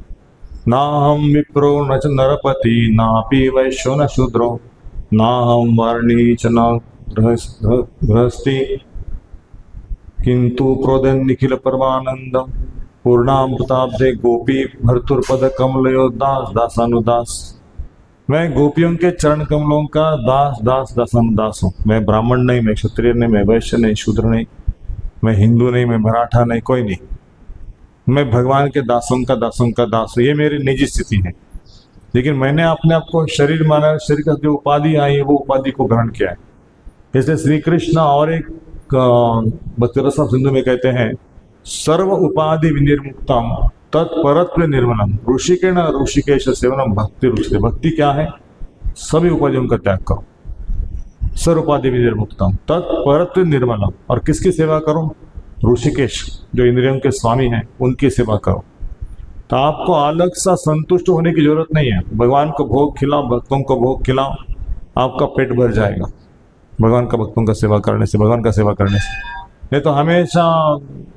ना हम विप्रो न च नरपति नापि वैश्यो न शूद्रो ना हम वर्णी च न गृहस्थी किंतु प्रोदन निखिल परमानंदम पूर्णाम प्रताब्धे गोपी भर्तुर्पद कमलयो दास दासानुदास। मैं गोपियों के चरण कमलों का दास दास दासानुदास हूँ। मैं ब्राह्मण नहीं, मैं क्षत्रिय नहीं, मैं वैश्य नहीं, शूद्र नहीं, मैं हिंदू नहीं, मैं मराठा नहीं, कोई नहीं। मैं भगवान के दासों का दास हूँ। ये मेरी निजी स्थिति है। लेकिन मैंने अपने आप को शरीर माना, शरीर का जो उपाधि आई है वो उपाधि को ग्रहण किया है। इसलिए श्री कृष्ण और एक भक्ति रस सिंधु में कहते हैं, सर्व उपाधि विनिर्मुक्तम तत्परत्व निर्मलम ऋषिकेण ऋषिकेश सेवनम भक्ति रुचि। भक्ति क्या है? सभी उपाधियों का त्याग करो, सर्वोपाधि निर्मुक्तम तत्परत्व निर्मलम। और किसकी सेवा करो? ऋषिकेश जो इंद्रियों के स्वामी हैं उनकी सेवा करो। तो आपको अलग सा संतुष्ट होने की जरूरत नहीं है। भगवान को भोग खिलाओ, भक्तों को भोग खिलाओ, आपका पेट भर जाएगा भगवान का भक्तों का सेवा करने से, भगवान का सेवा करने से। नहीं तो हमेशा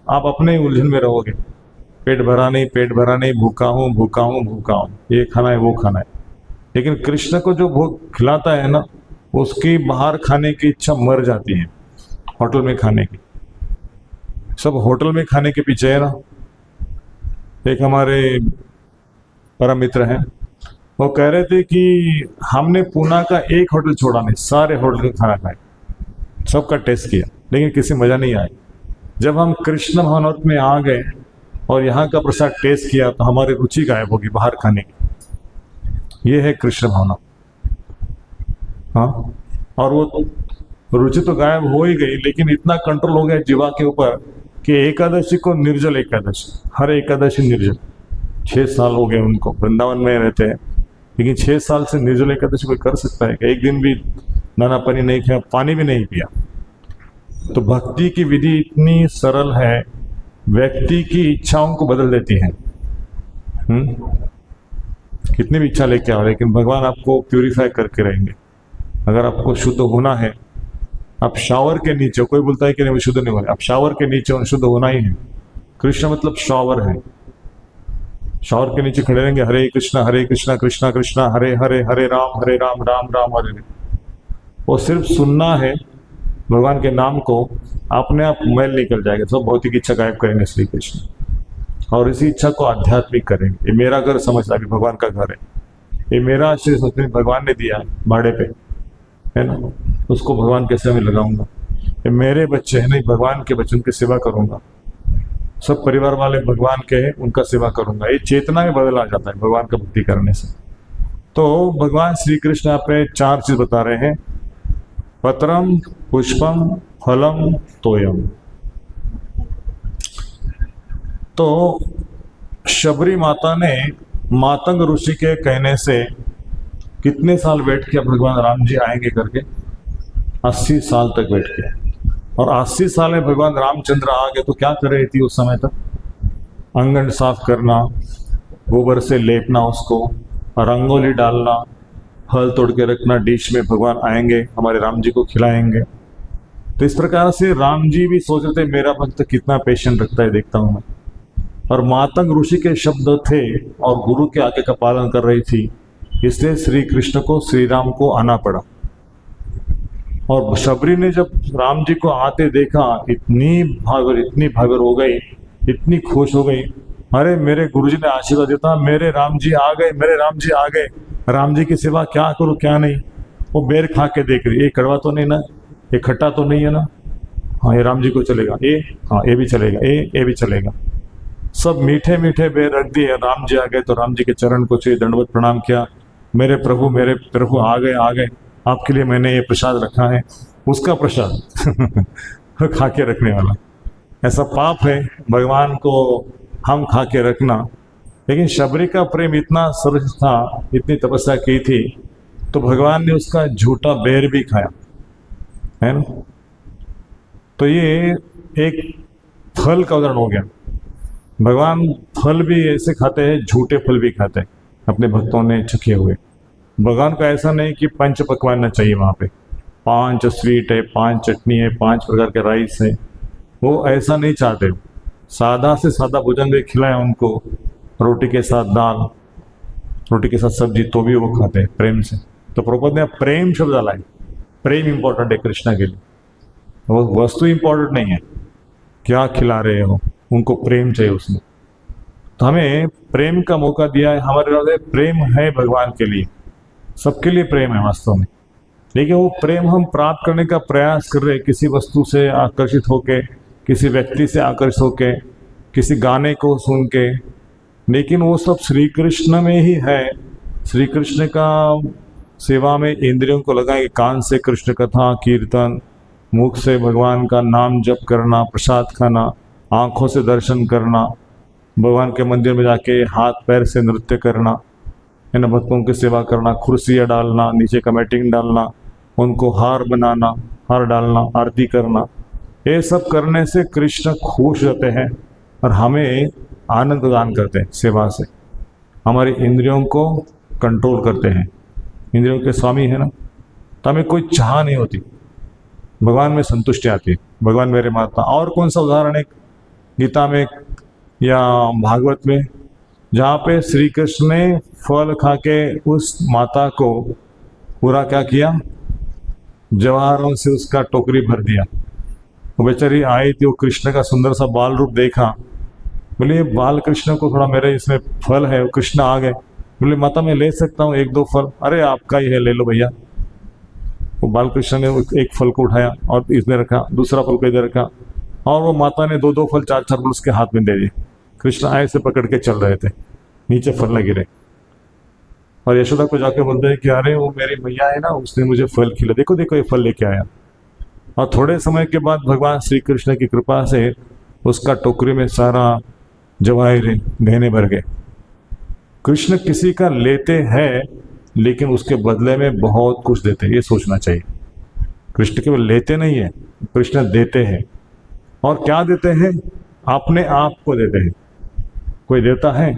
आप अपने उलझन में रहोगे, पेट भरा नहीं, पेट भरा नहीं, भूखा हूँ भूखा हूँ भूखा हूँ, ये खाना है वो खाना है। लेकिन कृष्ण को जो भोग खिलाता है ना, उसकी बाहर खाने की इच्छा मर जाती है, होटल में खाने की। सब होटल में खाने के पीछे है ना। एक हमारे परम मित्र हैं, वो कह रहे थे कि हमने पूना का एक होटल छोड़ा नहीं, सारे होटल का खाना खाए, सबका टेस्ट किया, लेकिन किसी मजा नहीं आया। जब हम कृष्ण भावनामृत में आ गए और यहाँ का प्रसाद टेस्ट किया तो हमारी रुचि गायब होगी बाहर खाने की। ये है कृष्ण भावना। हाँ, और वो रुचि तो गायब हो ही गई, लेकिन इतना कंट्रोल हो गया जीवा के ऊपर कि एकादशी को निर्जल एकादशी, हर एकादशी निर्जल। 6 साल हो गए उनको, वृंदावन में रहते हैं, लेकिन 6 साल से निर्जल एकादशी कोई कर सकता है? एक दिन भी दाना पानी नहीं खाया, पानी भी नहीं पिया। तो भक्ति की विधि इतनी सरल है, व्यक्ति की इच्छाओं को बदल देती है। कितनी भी इच्छा लेके आओ, लेकिन भगवान आपको प्यूरिफाई करके रहेंगे। अगर आपको शुद्ध होना है, आप शावर के नीचे, कोई बोलता है कि नहीं शुद्ध नहीं होना, आप शावर के नीचे शुद्ध होना ही है। कृष्ण मतलब शावर है। शावर के नीचे खड़े रहेंगे, हरे कृष्णा कृष्णा कृष्णा हरे हरे, हरे राम राम राम हरे हरे। वो सिर्फ सुनना है भगवान के नाम को, अपने आप मैल निकल जाएगा, सब भौतिक इच्छा गायब करेंगे श्री कृष्ण, और इसी इच्छा को आध्यात्मिक करेंगे। ये मेरा घर समझता है, भगवान का घर है, ये मेरा आश्रय सोचने भगवान ने दिया है भाड़े पे, है ना, उसको भगवान के सेवा में लगाऊंगा। ये मेरे बच्चे हैं, नहीं भगवान के बच्चे, उनकी सेवा करूंगा। सब परिवार वाले भगवान के हैं, उनका सेवा करूंगा। ये चेतना में बदल आ जाता है भगवान का भक्ति करने से। तो भगवान श्री कृष्ण यहाँ पे 4 चीज बता रहे हैं, पत्रम पुष्पम फलम तोयम। तो शबरी माता ने मातंग ऋषि के कहने से कितने साल वेट किया भगवान राम जी आएंगे करके? 80 साल तक वेट किया। और 80 साल में भगवान रामचंद्र आ गए तो क्या कर रही थी उस समय तक? आंगन साफ करना, गोबर से लेपना उसको, रंगोली डालना, फल तोड़ के रखना डिश में, भगवान आएंगे हमारे राम जी को खिलाएंगे। तो इस प्रकार से राम जी भी सोच रहे थे मेरा भक्त कितना पेशेंट रखता है, देखता हूं मैं। और मातंग ऋषि के शब्द थे और गुरु के आज्ञा का पालन कर रही थी, इसलिए श्री कृष्ण को, श्री राम को आना पड़ा। और शबरी ने जब राम जी को आते देखा, इतनी भागर हो गई, इतनी खुश हो गई, अरे मेरे गुरुजी ने आशीर्वाद देता, मेरे राम जी आ गए, मेरे राम जी आ गए, राम जी की सेवा क्या करूं क्या नहीं। वो बेर खा के देख रही, ये कड़वा तो नहीं ना, ये खट्टा तो नहीं है ना, हाँ ये राम जी को चलेगा, ये हाँ ये भी चलेगा, ये भी चलेगा। सब मीठे मीठे बेर रख दिए। राम जी आ गए तो राम जी के चरण को छुए, दंडवत प्रणाम किया, मेरे प्रभु आ गए, आपके लिए मैंने ये प्रसाद रखा है, उसका प्रसाद खा के रखने वाला। ऐसा पाप है भगवान को हम खा के रखना। लेकिन शबरी का प्रेम इतना सरस था, इतनी तपस्या की थी, तो भगवान ने उसका झूठा बेर भी खाया, है ना। तो ये एक फल का उदाहरण हो गया। भगवान फल भी ऐसे खाते हैं, झूठे फल भी खाते हैं, अपने भक्तों ने चखे हुए। भगवान का ऐसा नहीं कि 5 पकवान चाहिए वहाँ पे, 5 स्वीट है, 5 चटनी है, 5 प्रकार के राइस है, वो ऐसा नहीं चाहते। सादा से सादा भोजन भी खिलाए उनको, रोटी के साथ दाल, रोटी के साथ सब्जी, तो भी वो खाते हैं प्रेम से। तो प्रभुपाद ने प्रेम शब्द डाला है। प्रेम इंपॉर्टेंट है कृष्णा के लिए, वो वस्तु इंपॉर्टेंट नहीं है, क्या खिला रहे हो, उनको प्रेम चाहिए उसमें। तो हमें प्रेम का मौका दिया है, हमारे हृदय प्रेम है भगवान के लिए, सबके लिए प्रेम है वास्तव में। लेकिन वो प्रेम हम प्राप्त करने का प्रयास कर रहे हैं, किसी वस्तु से आकर्षित होके, किसी व्यक्ति से आकर्षित होके, किसी गाने को सुन के। लेकिन वो सब श्री कृष्ण में ही है। श्री कृष्ण का सेवा में इंद्रियों को लगाएंगे, कान से कृष्ण कथा कीर्तन, मुख से भगवान का नाम जप करना, प्रसाद खाना, आँखों से दर्शन करना, भगवान के मंदिर में जाके हाथ पैर से नृत्य करना, है ना, भक्तों की सेवा करना, कुर्सियाँ डालना, नीचे का मैटिंग डालना, उनको हार बनाना, हार डालना, आरती करना, ये सब करने से कृष्ण खुश रहते हैं और हमें आनंद प्रदान करते हैं सेवा से। हमारी इंद्रियों को कंट्रोल करते हैं, इंद्रियों के स्वामी है ना, तो हमें कोई चाह नहीं होती, भगवान में संतुष्टि आती है, भगवान मेरे माता। और कौन सा उदाहरण है गीता में या भागवत में जहाँ पे श्री कृष्ण ने फल खा के उस माता को पूरा क्या किया, जवाहरों से उसका टोकरी भर दिया। वो बेचारी आई थी, वो कृष्ण का सुंदर सा बाल रूप देखा, बोले ये बाल कृष्ण को थोड़ा मेरे इसमें फल है। वो कृष्ण आ गए, बोले माता मैं ले सकता हूँ 1-2 फल? अरे आपका ही है, ले लो भैया। वो बाल कृष्ण ने एक फल को उठाया और इसने रखा, दूसरा फल को इधर रखा, और वो माता ने 2-2 फल 4-4 फल उसके हाथ में दे दिए। कृष्ण ऐसे पकड़ के चल रहे थे, नीचे फल न गिरे। और यशोदा को जाके बोलते हैं कि अरे वो मेरी मैया है ना, उसने मुझे फल खिला, देखो देखो ये फल लेके आया। और थोड़े समय के बाद भगवान श्री कृष्ण की कृपा से उसका टोकरी में सारा जवाहर गहने भर गए। कृष्ण किसी का लेते हैं लेकिन उसके बदले में बहुत कुछ देते हैं, ये सोचना चाहिए। कृष्ण केवल लेते नहीं है, कृष्ण देते हैं। और क्या देते हैं? अपने आप को देते हैं। कोई देता है,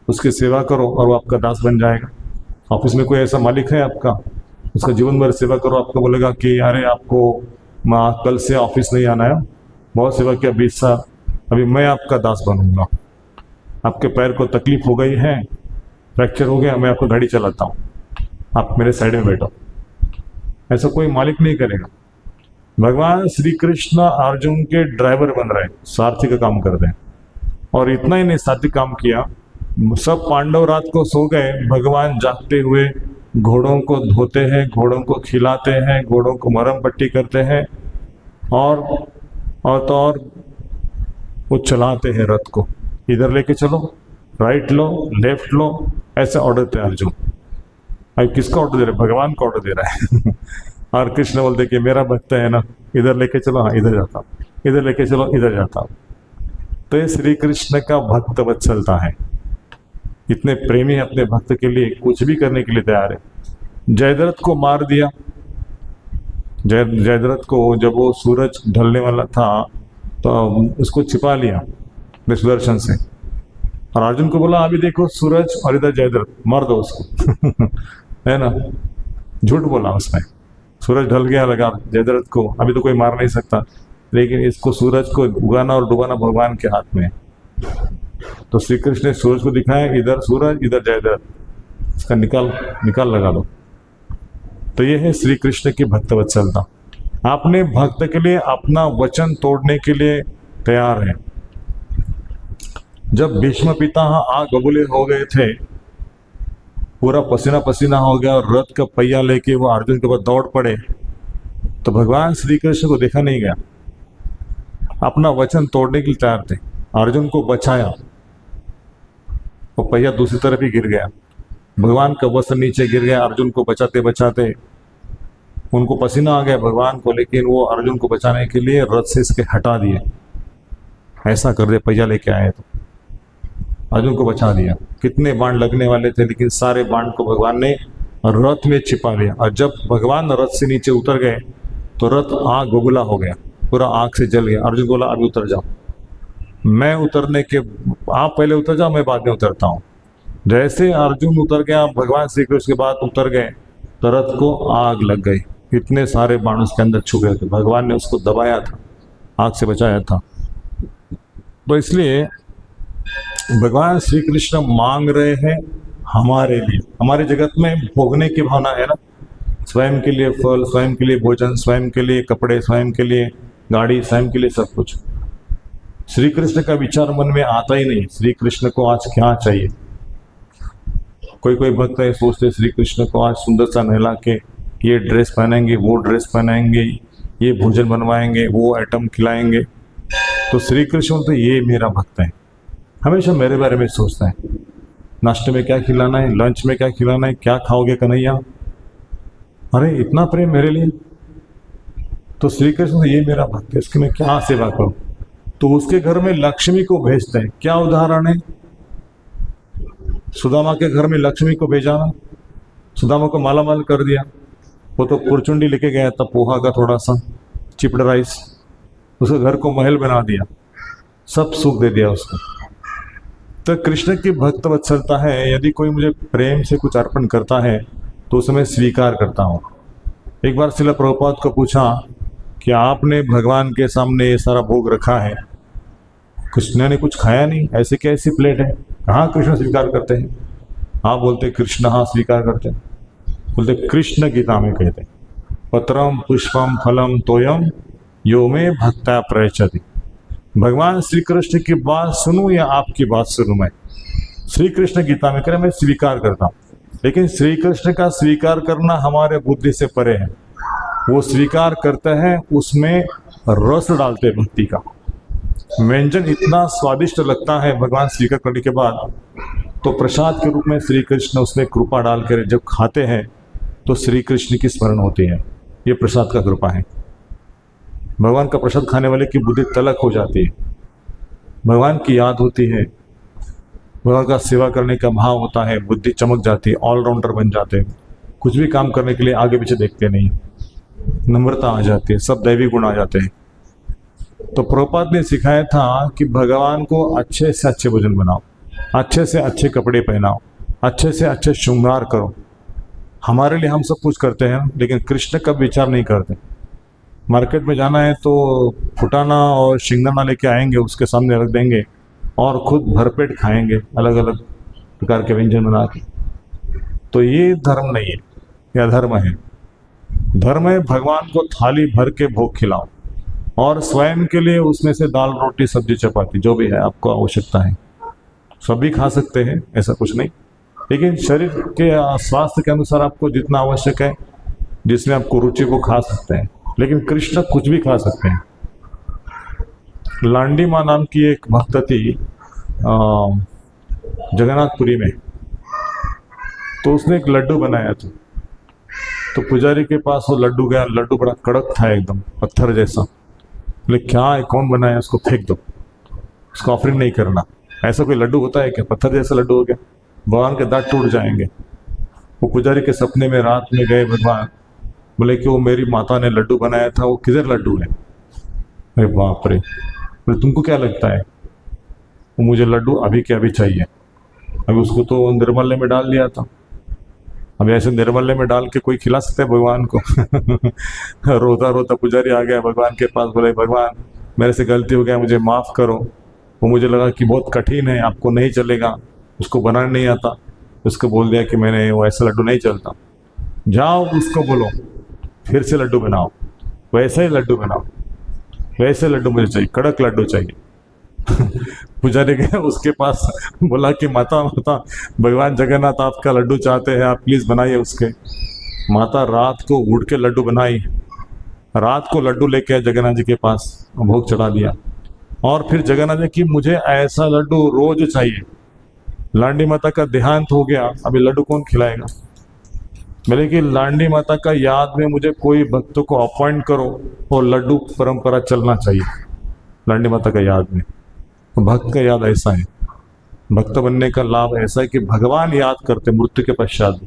उसकी सेवा करो और वो आपका दास बन जाएगा। ऑफिस में कोई ऐसा मालिक है आपका, उसका जीवन भर सेवा करो, आपको बोलेगा कि अरे आपको कल से ऑफिस नहीं आना है, बहुत सेवा किया 20 साल, अभी मैं आपका दास बनूंगा। आपके पैर को तकलीफ हो गई है, फ्रैक्चर हो गया, मैं आपको गाड़ी चलाता हूँ, आप मेरे साइड में बैठो। ऐसा कोई मालिक नहीं करेगा। भगवान श्री कृष्ण अर्जुन के ड्राइवर बन रहे हैं, सारथी का काम कर रहे हैं। और इतना ही नहीं, सारथी काम किया, सब पांडव रात को सो गए, भगवान जागते हुए घोड़ों को धोते हैं, घोड़ों को खिलाते हैं, घोड़ों को मरहम पट्टी करते हैं, और वो चलाते हैं रथ को, इधर लेके चलो, राइट लो, लेफ्ट लो, ऐसे ऑर्डर देते हैं अर्जुन। अब किसका ऑर्डर दे रहे? भगवान का ऑर्डर दे रहा है। और कृष्ण बोलते कि मेरा भक्त है ना, इधर लेके चलो, हाँ इधर जाता, इधर लेके चलो, इधर जाता। तो ये श्री कृष्ण का भक्त वत्सलता है, इतने प्रेमी है अपने भक्त के लिए, कुछ भी करने के लिए तैयार है। जयद्रथ को मार दिया। जयद्रथ को जब वो सूरज ढलने वाला था तो उसको छिपा लिया सुदर्शन से, और अर्जुन को बोला अभी देखो सूरज और इधर जयद्रथ, मार दो उसको। है ना, झूठ बोला उसने। सूरज ढल गया, लगा जयद्रथ को, अभी तो कोई मार नहीं सकता, लेकिन इसको सूरज को उगाना और डुबाना भगवान के हाथ में है। तो श्री कृष्ण ने सूरज को दिखाया, इधर सूरज इधर जयद्रथ, इसका निकाल लगा दो। तो ये है श्री कृष्ण की भक्त वत्सलता। आपने भक्त के लिए अपना वचन तोड़ने के लिए तैयार है। जब भीष्म पितामह आग बबूले हो गए थे, पूरा पसीना पसीना हो गया और रथ का पहिया लेके वो अर्जुन के पास दौड़ पड़े, तो भगवान श्री कृष्ण को देखा नहीं गया, अपना वचन तोड़ने के लिए तैयार थे। अर्जुन को बचाया, वो पहिया दूसरी तरफ ही गिर गया, भगवान का वस्त्र नीचे गिर गया। अर्जुन को बचाते बचाते उनको पसीना आ गया भगवान को, लेकिन वो अर्जुन को बचाने के लिए रथ से इसके हटा दिए, ऐसा कर दे, पहिया लेके आए तो अर्जुन को बचा दिया। कितने बाण लगने वाले थे, लेकिन सारे बाण को भगवान ने रथ में छिपा लिया। और जब भगवान रथ से नीचे उतर गए तो रथ आग बबूला हो गया, पूरा आग से जल गया। अर्जुन बोला अभी उतर जाओ, मैं उतरने के, आप पहले उतर जाओ, मैं बाद में उतरता हूँ। जैसे अर्जुन उतर गया, भगवान श्री कृष्ण के बाद उतर गए तो रथ को आग लग गई, इतने सारे बाण उसके अंदर छुप गए थे। भगवान ने उसको दबाया था, आग से बचाया था। तो इसलिए भगवान श्री कृष्ण मांग रहे हैं हमारे लिए। हमारे जगत में भोगने की भावना है ना, स्वयं के लिए फल, स्वयं के लिए भोजन, स्वयं के लिए कपड़े, स्वयं के लिए गाड़ी, स्वयं के लिए सब कुछ। श्री कृष्ण का विचार मन में आता ही नहीं, श्री कृष्ण को आज क्या चाहिए। कोई कोई भक्त है सोचते श्री कृष्ण को आज सुंदर सा नहला के ये ड्रेस पहनेंगे, वो ड्रेस पहनाएंगे, ये भोजन बनवाएंगे, वो आइटम खिलाएंगे। तो श्री कृष्ण तो ये मेरा भक्त है, हमेशा मेरे बारे में सोचता है, नाश्ते में क्या खिलाना है, लंच में क्या खिलाना है, क्या खाओगे कन्हैया, अरे इतना प्रेम मेरे लिए। तो श्री कृष्ण ये मेरा भक्त है, इसकी मैं क्या सेवा करूं। तो उसके घर में लक्ष्मी को भेजते हैं। क्या उदाहरण है, सुदामा के घर में लक्ष्मी को भेजा ना, सुदामा को माला माल कर दिया। वो तो पुरचुंडी लेके गया था, पोहा का थोड़ा सा चिप्ड राइस, उसके घर को महल बना दिया, सब सुख दे दिया उसको। तो कृष्ण की भक्त वत्सलता है, यदि कोई मुझे प्रेम से कुछ अर्पण करता है तो उसे मैं स्वीकार करता हूँ। एक बार श्रील प्रभुपाद को पूछा कि आपने भगवान के सामने ये सारा भोग रखा है, कृष्ण ने कुछ खाया नहीं, ऐसे कैसी प्लेट है, कहाँ कृष्ण स्वीकार करते हैं? हाँ बोलते कृष्ण, हाँ स्वीकार करते हैं। बोलते कृष्ण गीता में कहते पत्रम पुष्पम फलम तोयम यो में भक्ता प्रयच्छति। भगवान श्री कृष्ण की बात सुनूं या आपकी बात सुनूं? मैं श्री कृष्ण गीता में कह रहे मैं स्वीकार करता हूँ, लेकिन श्री कृष्ण का स्वीकार करना हमारे बुद्धि से परे है। वो स्वीकार करते हैं, उसमें रस डालते भक्ति का। व्यंजन इतना स्वादिष्ट लगता है भगवान स्वीकार करने के बाद, तो प्रसाद के रूप में श्री कृष्ण उसमें कृपा डाल कर जब खाते हैं तो श्री कृष्ण की स्मरण होती है। ये प्रसाद का कृपा है। भगवान का प्रसाद खाने वाले की बुद्धि तलक हो जाती है, भगवान की याद होती है, भगवान का सेवा करने का भाव होता है, बुद्धि चमक जाती है, ऑलराउंडर बन जाते हैं, कुछ भी काम करने के लिए आगे पीछे देखते नहीं, नम्रता आ जाती है, सब दैवी गुण आ जाते हैं। तो प्रभुपाद ने सिखाया था कि भगवान को अच्छे से अच्छे भोजन बनाओ, अच्छे से अच्छे कपड़े पहनाओ, अच्छे से अच्छे श्रृंगार करो। हमारे लिए हम सब कुछ करते हैं, लेकिन कृष्ण का विचार नहीं करते। मार्केट में जाना है तो फुटाना और शिंगदाना लेके आएंगे, उसके सामने रख देंगे और खुद भरपेट खाएंगे अलग अलग प्रकार के व्यंजन बना के। तो ये धर्म नहीं है, यह धर्म है। धर्म है भगवान को थाली भर के भोग खिलाओ और स्वयं के लिए उसमें से दाल रोटी सब्जी चपाती जो भी है आपको आवश्यकता है, सभी खा सकते हैं, ऐसा कुछ नहीं। लेकिन शरीर के स्वास्थ्य के अनुसार आपको जितना आवश्यक है, जिसमें आपको रुचि, वो खा सकते हैं। लेकिन कृष्ण कुछ भी खा सकते हैं। लांडी माँ नाम की एक भक्त थी जगन्नाथपुरी में, तो उसने एक लड्डू बनाया था। तो पुजारी के पास वो लड्डू गया, लड्डू बड़ा कड़क था, एकदम पत्थर जैसा। बोले क्या है, कौन बनाया, उसको फेंक दो, उसको ऑफरिंग नहीं करना। ऐसा कोई लड्डू होता है क्या? पत्थर जैसा लड्डू हो गया, भगवान के दांत टूट जाएंगे। वो पुजारी के सपने में रात में गए भगवान, बोले कि वो मेरी माता ने लड्डू बनाया था, वो किधर लड्डू है? अरे बाप रे, बोले तुमको क्या लगता है? वो मुझे लड्डू अभी के अभी चाहिए। अभी उसको तो निर्मल्य में डाल दिया था, अभी ऐसे निर्मल्य में डाल के कोई खिला सकता है भगवान को? रोता रोता पुजारी आ गया भगवान के पास, बोले भगवान मेरे से गलती हो गया, मुझे माफ़ करो। वो मुझे लगा कि बहुत कठिन है, आपको नहीं चलेगा, उसको बनाना नहीं आता। उसको बोल दिया कि मैंने वो ऐसा लड्डू नहीं चलता। जाओ उसको बोलो फिर से लड्डू बनाओ, वैसे ही लड्डू बनाओ, वैसे लड्डू मुझे चाहिए, कड़क लड्डू चाहिए। पुजारी गया उसके पास, बोला कि माता भगवान जगन्नाथ आपका लड्डू चाहते हैं, आप प्लीज़ बनाइए उसके। माता रात को उठ के लड्डू बनाई, रात को लड्डू लेके आए जगन्नाथ जी के पास, भोग चढ़ा दिया। और फिर जगन्नाथ जी की मुझे ऐसा लड्डू रोज चाहिए। लांडी माता का देहांत हो गया, अभी लड्डू कौन खिलाएगा? बोले कि लांडी माता का याद में मुझे कोई भक्तों को अपॉइंट करो और लड्डू परंपरा चलना चाहिए लांडी माता का याद में। तो भक्त का याद ऐसा है, भक्त बनने का लाभ ऐसा है कि भगवान याद करते मृत्यु के पश्चात।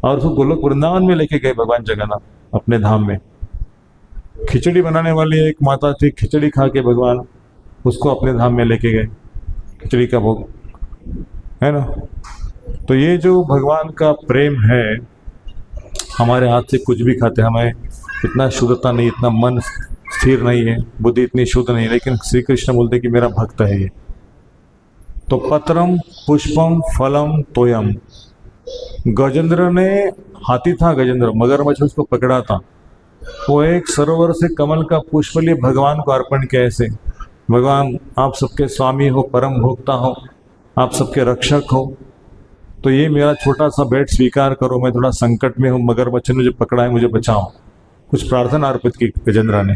और उसको गोलोक वृंदावन में लेके गए भगवान जगन्नाथ अपने धाम में। खिचड़ी बनाने वाली एक माता थी, खिचड़ी खा के भगवान उसको अपने धाम में लेके गए, खिचड़ी का भोग, है ना। तो ये जो भगवान का प्रेम है, हमारे हाथ से कुछ भी खाते, हमें इतना शुद्धता नहीं, इतना मन स्थिर नहीं है, बुद्धि इतनी शुद्ध नहीं, लेकिन श्री कृष्ण बोलते कि मेरा भक्त है ये। तो पत्रम पुष्पम फलम तोयम। गजेंद्र ने, हाथी था गजेंद्र, मगरमच्छ उसको पकड़ा था, वो एक सरोवर से कमल का पुष्प लिए भगवान को अर्पण किया। ऐसे भगवान आप सबके स्वामी हो, परम भोक्ता हो, आप सबके रक्षक हो, तो ये मेरा छोटा सा भेंट स्वीकार करो, मैं थोड़ा संकट में हूँ, मगरमच्छ ने मुझे पकड़ा है, मुझे बचाओ। कुछ प्रार्थना अर्पित की गजेंद्र ने।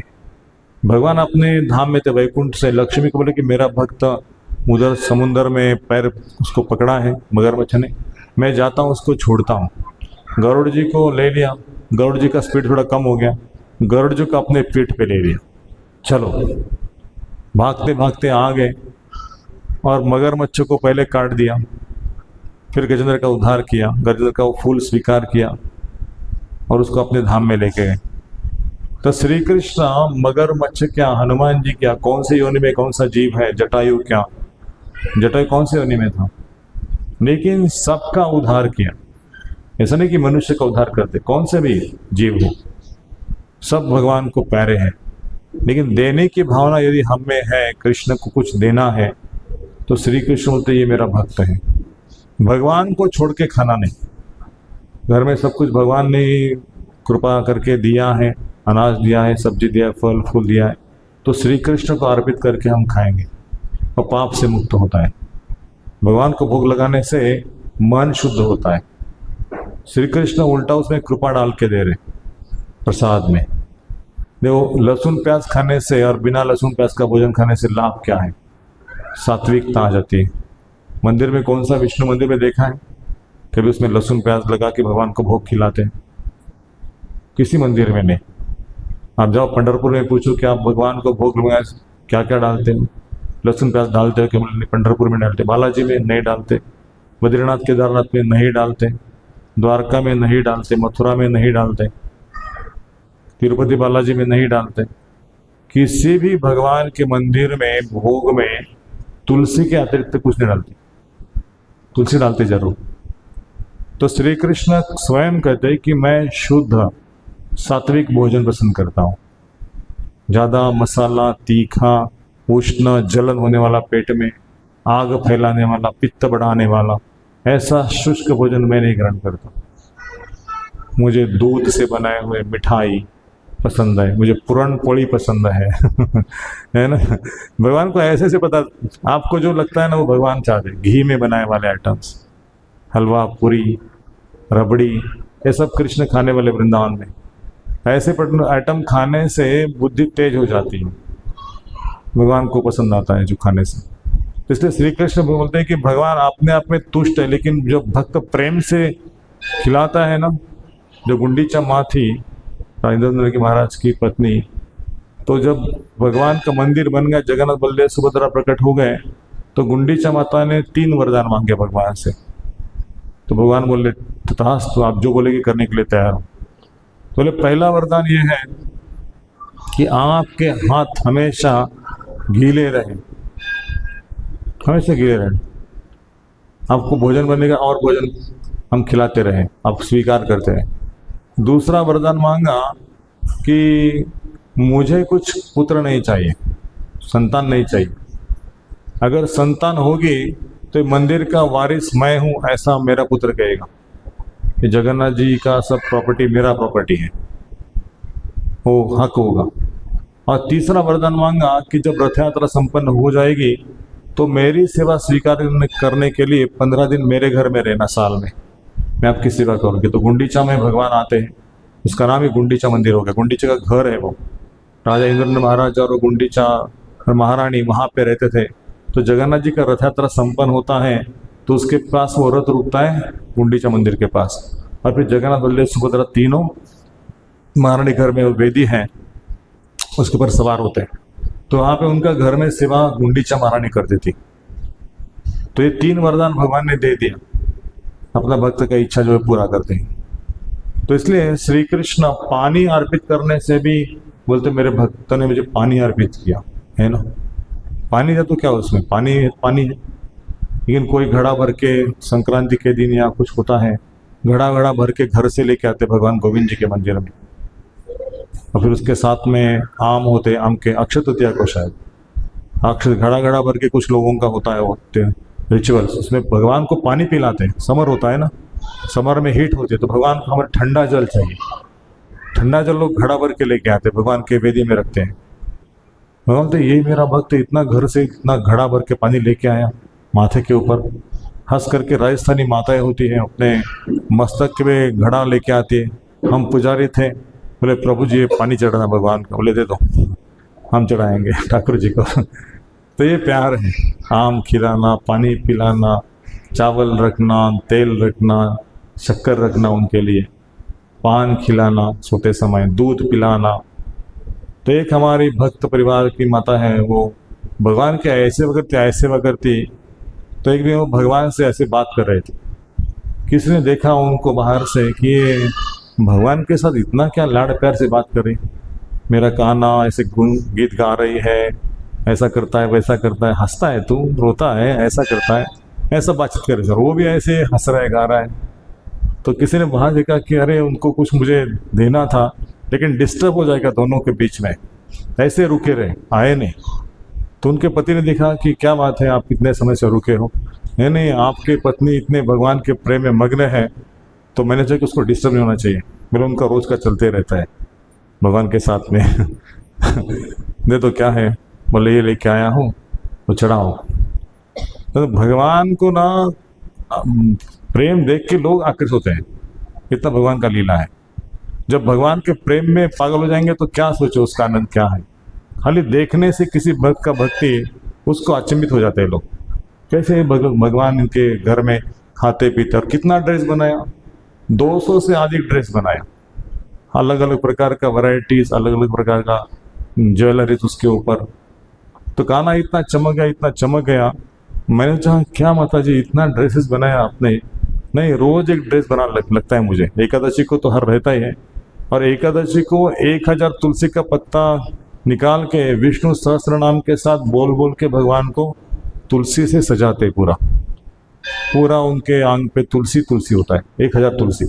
भगवान अपने धाम में थे वैकुंठ से, लक्ष्मी को बोले कि मेरा भक्त उधर समुद्र में पैर उसको पकड़ा है मगरमच्छ ने, मैं जाता हूँ उसको छोड़ता हूँ। गरुड़ जी को ले लिया, गरुड़ जी का स्पीड थोड़ा कम हो गया, गरुड़ जी को अपने पीठ पे ले लिया, चलो। भागते भागते आ गए और मगरमच्छ को पहले काट दिया, फिर गजेंद्र का उद्धार किया, गजेंद्र का वो फूल स्वीकार किया और उसको अपने धाम में लेके गए। तो श्री कृष्ण मगरमच्छ क्या, हनुमान जी क्या, कौन से योनि में कौन सा जीव है, जटायु क्या, जटायु कौन से योनि में था, लेकिन सबका उद्धार किया। ऐसा नहीं कि मनुष्य का उद्धार करते, कौन से भी जीव हो, सब भगवान को प्यारे हैं। लेकिन देने की भावना यदि हम में है, कृष्ण को कुछ देना है, तो श्री कृष्ण बोलते ये मेरा भक्त है। भगवान को छोड़ के खाना नहीं। घर में सब कुछ भगवान ने कृपा करके दिया है, अनाज दिया है, सब्जी दिया है, फल फूल दिया है, तो श्री कृष्ण को अर्पित करके हम खाएंगे और पाप से मुक्त होता है। भगवान को भोग लगाने से मन शुद्ध होता है। श्री कृष्ण उल्टा उसमें कृपा डाल के दे रहे प्रसाद में। देखो, लहसुन प्याज खाने से और बिना लहसुन प्याज का भोजन खाने से लाभ क्या है? सात्विकता आ जाती है। मंदिर में कौन सा विष्णु मंदिर में देखा है कभी उसमें लहसुन प्याज लगा के भगवान को भोग खिलाते हैं? किसी मंदिर में नहीं। आप जाओ पंढरपुर में पूछो कि आप भगवान को भोग लगाए क्या क्या डालते हैं? लहसुन प्याज डालते हो कि पंढरपुर में डालते, बालाजी में नहीं डालते, बद्रीनाथ केदारनाथ में नहीं डालते, द्वारका में नहीं डालते, मथुरा में नहीं डालते, तिरुपति बालाजी में नहीं डालते। किसी भी भगवान के मंदिर में भोग में तुलसी के अतिरिक्त कुछ नहीं डालते, तुलसी डालते जरूर। तो श्री कृष्ण स्वयं कहते हैं कि मैं शुद्ध सात्विक भोजन पसंद करता हूँ। ज़्यादा मसाला, तीखा, उष्ण, जलन होने वाला, पेट में आग फैलाने वाला, पित्त बढ़ाने वाला, ऐसा शुष्क भोजन मैं नहीं ग्रहण करता। मुझे दूध से बनाए हुए मिठाई पसंद है, मुझे पूरण पोली पसंद है है ना। भगवान को ऐसे से पता, आपको जो लगता है ना वो भगवान चाहते। घी में बनाए वाले आइटम्स, हलवा, पूरी, रबड़ी, ये सब कृष्ण खाने वाले वृंदावन में। ऐसे आइटम खाने से बुद्धि तेज हो जाती है, भगवान को पसंद आता है जो खाने से। इसलिए श्री कृष्ण बोलते हैं कि भगवान अपने आप में तुष्ट है, लेकिन जो भक्त प्रेम से खिलाता है ना, जो गुंडीचा माँ थी राजेंद्र की महाराज की पत्नी, तो जब भगवान का मंदिर बन गया, जगन्नाथ बलदेव सुभद्रा प्रकट हो गए, तो गुंडीचा माता ने 3 वरदान मांगे भगवान से। तो भगवान बोले तथास्तु, आप जो बोलेगी करने के लिए तैयार हो। बोले पहला वरदान ये है कि आपके हाथ हमेशा गीले रहे, हमेशा गीले रहे। आपको भोजन बनेगा और भोजन हम खिलाते रहें, आप स्वीकार करते रहें। दूसरा वरदान मांगा कि मुझे कुछ पुत्र नहीं चाहिए, संतान नहीं चाहिए। अगर संतान होगी तो मंदिर का वारिस मैं हूँ, ऐसा मेरा पुत्र कहेगा। ये जगन्नाथ जी का सब प्रॉपर्टी मेरा प्रॉपर्टी है, वो हक होगा। और तीसरा वरदान मांगा कि जब रथ यात्रा संपन्न हो जाएगी तो मेरी सेवा स्वीकार करने के लिए 15 दिन मेरे घर में रहना, साल में मैं आपकी सेवा करूँगी। तो गुंडीचा में भगवान आते हैं, उसका नाम ही गुंडीचा मंदिर हो गया। गुंडीचा का घर है वो, राजा इंद्र महाराज और गुंडीचा और महारानी वहाँ पे रहते थे। तो जगन्नाथ जी का रथ यात्रा संपन्न होता है तो उसके पास वो रथ रुकता है, गुंडीचा मंदिर के पास। और फिर जगन्नाथ बलदेव सुभद्रा तीनों महारानी घर में वेदी है, उसके ऊपर सवार होते हैं। तो वहाँ पे उनका घर में सेवा गुंडीचा महारानी करती थी। तो ये 3 वरदान भगवान ने दे दिया, अपना भक्त का इच्छा जो है पूरा करते हैं। तो इसलिए श्री कृष्ण पानी अर्पित करने से भी बोलते मेरे भक्त ने मुझे पानी अर्पित किया, है ना। पानी है तो क्या उसमें पानी है, पानी है। लेकिन कोई घड़ा भर के संक्रांति के दिन या कुछ होता है, घड़ा भर के घर से लेके आते भगवान गोविंद जी के मंदिर में, और फिर उसके साथ में आम होते, आम के अक्षय तृतीया को शायद अक्षय घड़ा भर के कुछ लोगों का होता है वो रिचुअल्स, उसमें भगवान को पानी पिलाते हैं। समर होता है ना, समर में हीट होती है, तो भगवान को हमें ठंडा जल चाहिए। ठंडा जल लोग घड़ा भर के लेके आते, भगवान के वेदी में रखते हैं। भगवान तो यही मेरा भक्त इतना घर से इतना घड़ा भर के पानी लेके आया माथे के ऊपर। हंस करके राजस्थानी माताएं होती हैं, अपने मस्तक में घड़ा लेके आती है। हम पुजारी थे, बोले प्रभु जी ये पानी चढ़ाना भगवान का, बोले दे दो, हम चढ़ाएंगे ठाकुर जी को। तो ये प्यार है, आम खिलाना, पानी पिलाना, चावल रखना, तेल रखना, शक्कर रखना उनके लिए, पान खिलाना सोते समय, दूध पिलाना। तो एक हमारी भक्त परिवार की माता है, वो भगवान के ऐसे वगैरह थी। तो एक दिन वो भगवान से ऐसे बात कर रहे थे, किसी ने देखा उनको बाहर से कि ये भगवान के साथ इतना क्या लाड़ प्यार से बात कर रही, मेरा कान्हा ऐसे गुण गीत गा रही है, ऐसा करता है वैसा करता है, हंसता है तू, रोता है, ऐसा करता है, ऐसा बातचीत करे सर, वो भी ऐसे हंस रहा है गा रहा है। तो किसी ने वहाँ देखा कि अरे उनको कुछ मुझे देना था लेकिन डिस्टर्ब हो जाएगा दोनों के बीच में, ऐसे रुके रहे, आए नहीं। तो उनके पति ने देखा कि क्या बात है, आप कितने समय से रुके हो। नहीं नहीं, आपके पत्नी इतने भगवान के प्रेम में मग्न है तो मैंने सोचा कि उसको डिस्टर्ब नहीं होना चाहिए। बोले उनका रोज का चलते रहता है भगवान के साथ में दे तो क्या है, बोले ये लेके आया हूँ तो चढ़ाओ। तो भगवान को ना प्रेम देख के लोग आकर्षित होते हैं, इतना भगवान का लीला है। जब भगवान के प्रेम में पागल हो जाएंगे तो क्या सोचो उसका आनंद क्या है। खाली देखने से किसी भक्त का भक्ति उसको अचंभित हो जाते हैं लोग, कैसे भगवान के घर में खाते पीते, और कितना ड्रेस बनाया, 200 से अधिक ड्रेस बनाया, अलग अलग प्रकार का वैरायटीज, अलग अलग प्रकार का ज्वेलरीज उसके ऊपर। तो कान्हा इतना चमक गया, इतना चमक गया। मैंने चाहा क्या माता जी इतना ड्रेसेस बनाया आपने। नहीं, रोज एक ड्रेस बना लगता है मुझे, एकादशी को तो हर रहता ही है, और एकादशी को 1000 तुलसी का पत्ता निकाल के विष्णु सहस्त्र नाम के साथ बोल बोल के भगवान को तुलसी से सजाते, पूरा पूरा उनके आंग पे तुलसी तुलसी होता है, 1000 तुलसी।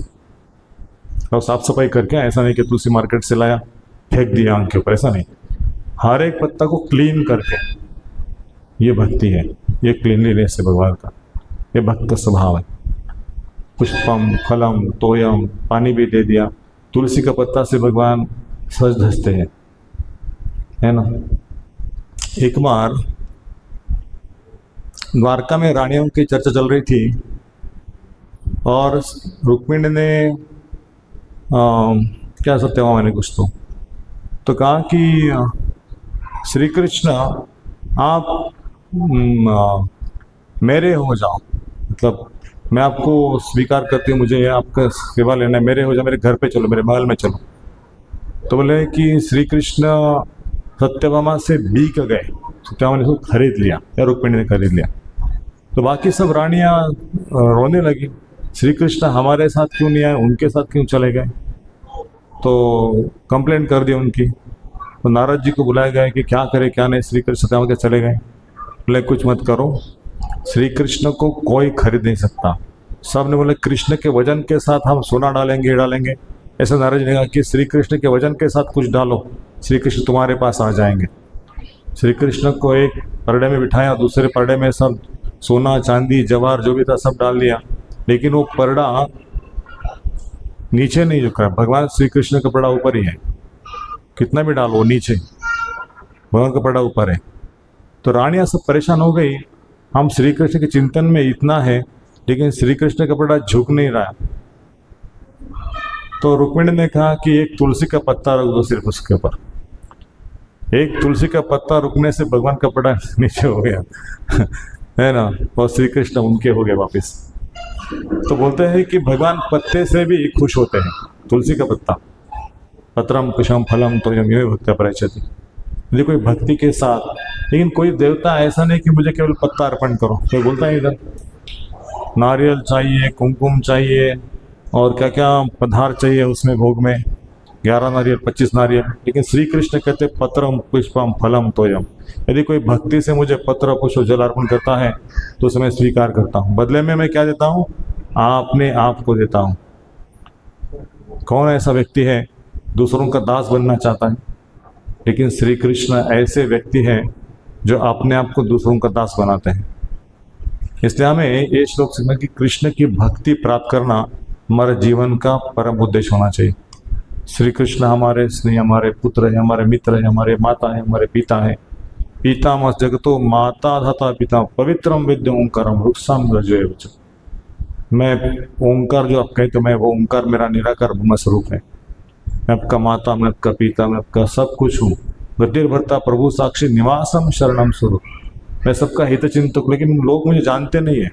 और साफ सफाई करके, ऐसा नहीं कि तुलसी मार्केट से लाया फेंक दिया आंग के ऊपर, ऐसा नहीं, हर एक पत्ता को क्लीन करके, ये भक्ति है, ये क्लीनलीनेस है भगवान का, ये भक्त का स्वभाव है। पुष्पम फलम तोयम, पानी भी दे दिया, तुलसी का पत्ता से भगवान सज धजते हैं, है ना। एक बार द्वारका में रानियों की चर्चा चल रही थी और रुक्मिणी ने क्या सत्यभामा ने कुछ तो कहा कि श्री कृष्ण आप मेरे हो जाओ, मतलब मैं आपको स्वीकार करती हूँ, मुझे आपका सेवा लेना है, मेरे हो जाओ, मेरे घर पे चलो, मेरे महल में चलो। तो बोले कि श्री कृष्ण सत्यभामा से बीक गए, सत्यभामा ने उसको खरीद लिया या रुक्मिणी ने खरीद लिया। तो बाकी सब रानियां रोने लगी, श्री कृष्ण हमारे साथ क्यों नहीं आए, उनके साथ क्यों चले गए। तो कंप्लेंट कर दी उनकी। तो नारद जी को बुलाया गया कि क्या करे क्या नहीं, श्री कृष्ण सत्यभामा के चले गए। बोले कुछ मत करो, श्री कृष्ण को कोई खरीद नहीं सकता। सब ने बोले कृष्ण के वजन के साथ हम सोना डालेंगे, ये डालेंगे। ऐसा नारद जी ने कहा कि श्री कृष्ण के वजन के साथ कुछ डालो, श्री कृष्ण तुम्हारे पास आ जाएंगे। श्री कृष्ण को एक परडे में बिठाया, दूसरे परडे में सब सोना चांदी जवाहर जो भी था सब डाल दिया, लेकिन वो परडा नीचे नहीं झुक रहा, भगवान श्री कृष्ण का परडा ऊपर ही है, कितना भी डालो नीचे, भगवान का परडा ऊपर है। तो रानियां सब परेशान हो गई, हम श्री कृष्ण के चिंतन में इतना है लेकिन श्री कृष्ण का परडा झुक नहीं रहा। तो रुक्मिणी ने कहा कि एक तुलसी का पत्ता रख दो सिर्फ उसके ऊपर। एक तुलसी का पत्ता रुकने से भगवान का परडा नीचे हो गया है ना, और श्री कृष्ण उनके हो गए वापिस। तो बोलते हैं कि भगवान पत्ते से भी खुश होते हैं, तुलसी का पत्ता, पत्रम कुशम फलम तो ये भक्त परिचति। मुझे कोई भक्ति के साथ, लेकिन कोई देवता ऐसा नहीं कि मुझे केवल पत्ता अर्पण करो। कोई बोलता है इधर नारियल चाहिए, कुमकुम चाहिए, और क्या क्या पदार्थ चाहिए उसमें भोग में, 11 नारियल 25 नारियल। लेकिन श्री कृष्ण कहते पत्रम पुष्पम फलम तोयम। यदि कोई भक्ति से मुझे पत्र पुष्प जल अर्पण करता है तो उसे मैं स्वीकार करता हूँ। बदले में मैं क्या देता हूँ, अपने आप को देता हूँ। कौन ऐसा व्यक्ति है दूसरों का दास बनना चाहता है, लेकिन श्री कृष्ण ऐसे व्यक्ति हैं जो अपने आप को दूसरों का दास बनाते हैं। इसलिए हमें ये श्लोक सीखना कि कृष्ण की भक्ति प्राप्त करना हमारे जीवन का परम उद्देश्य होना चाहिए। श्री कृष्ण हमारे स्नेह, हमारे पुत्र है, हमारे मित्र है, हमारे माता है, हमारे पिता है। पितामह जगतो माता धाता पिता पवित्रम विद्य ओंकारम रुक्षाम रजय। मैं ओंकार जो आप कहते, मैं वो ओंकार मेरा निराकार ब्रह्म स्वरूप है। मैं आपका माता, मैं आपका पिता, मैं आपका सब कुछ हूँ। गतिर् भर्ता प्रभु साक्षी निवासम शरणम स्वरूप। मैं सबका हित चिंतक, लेकिन लोग मुझे जानते नहीं है,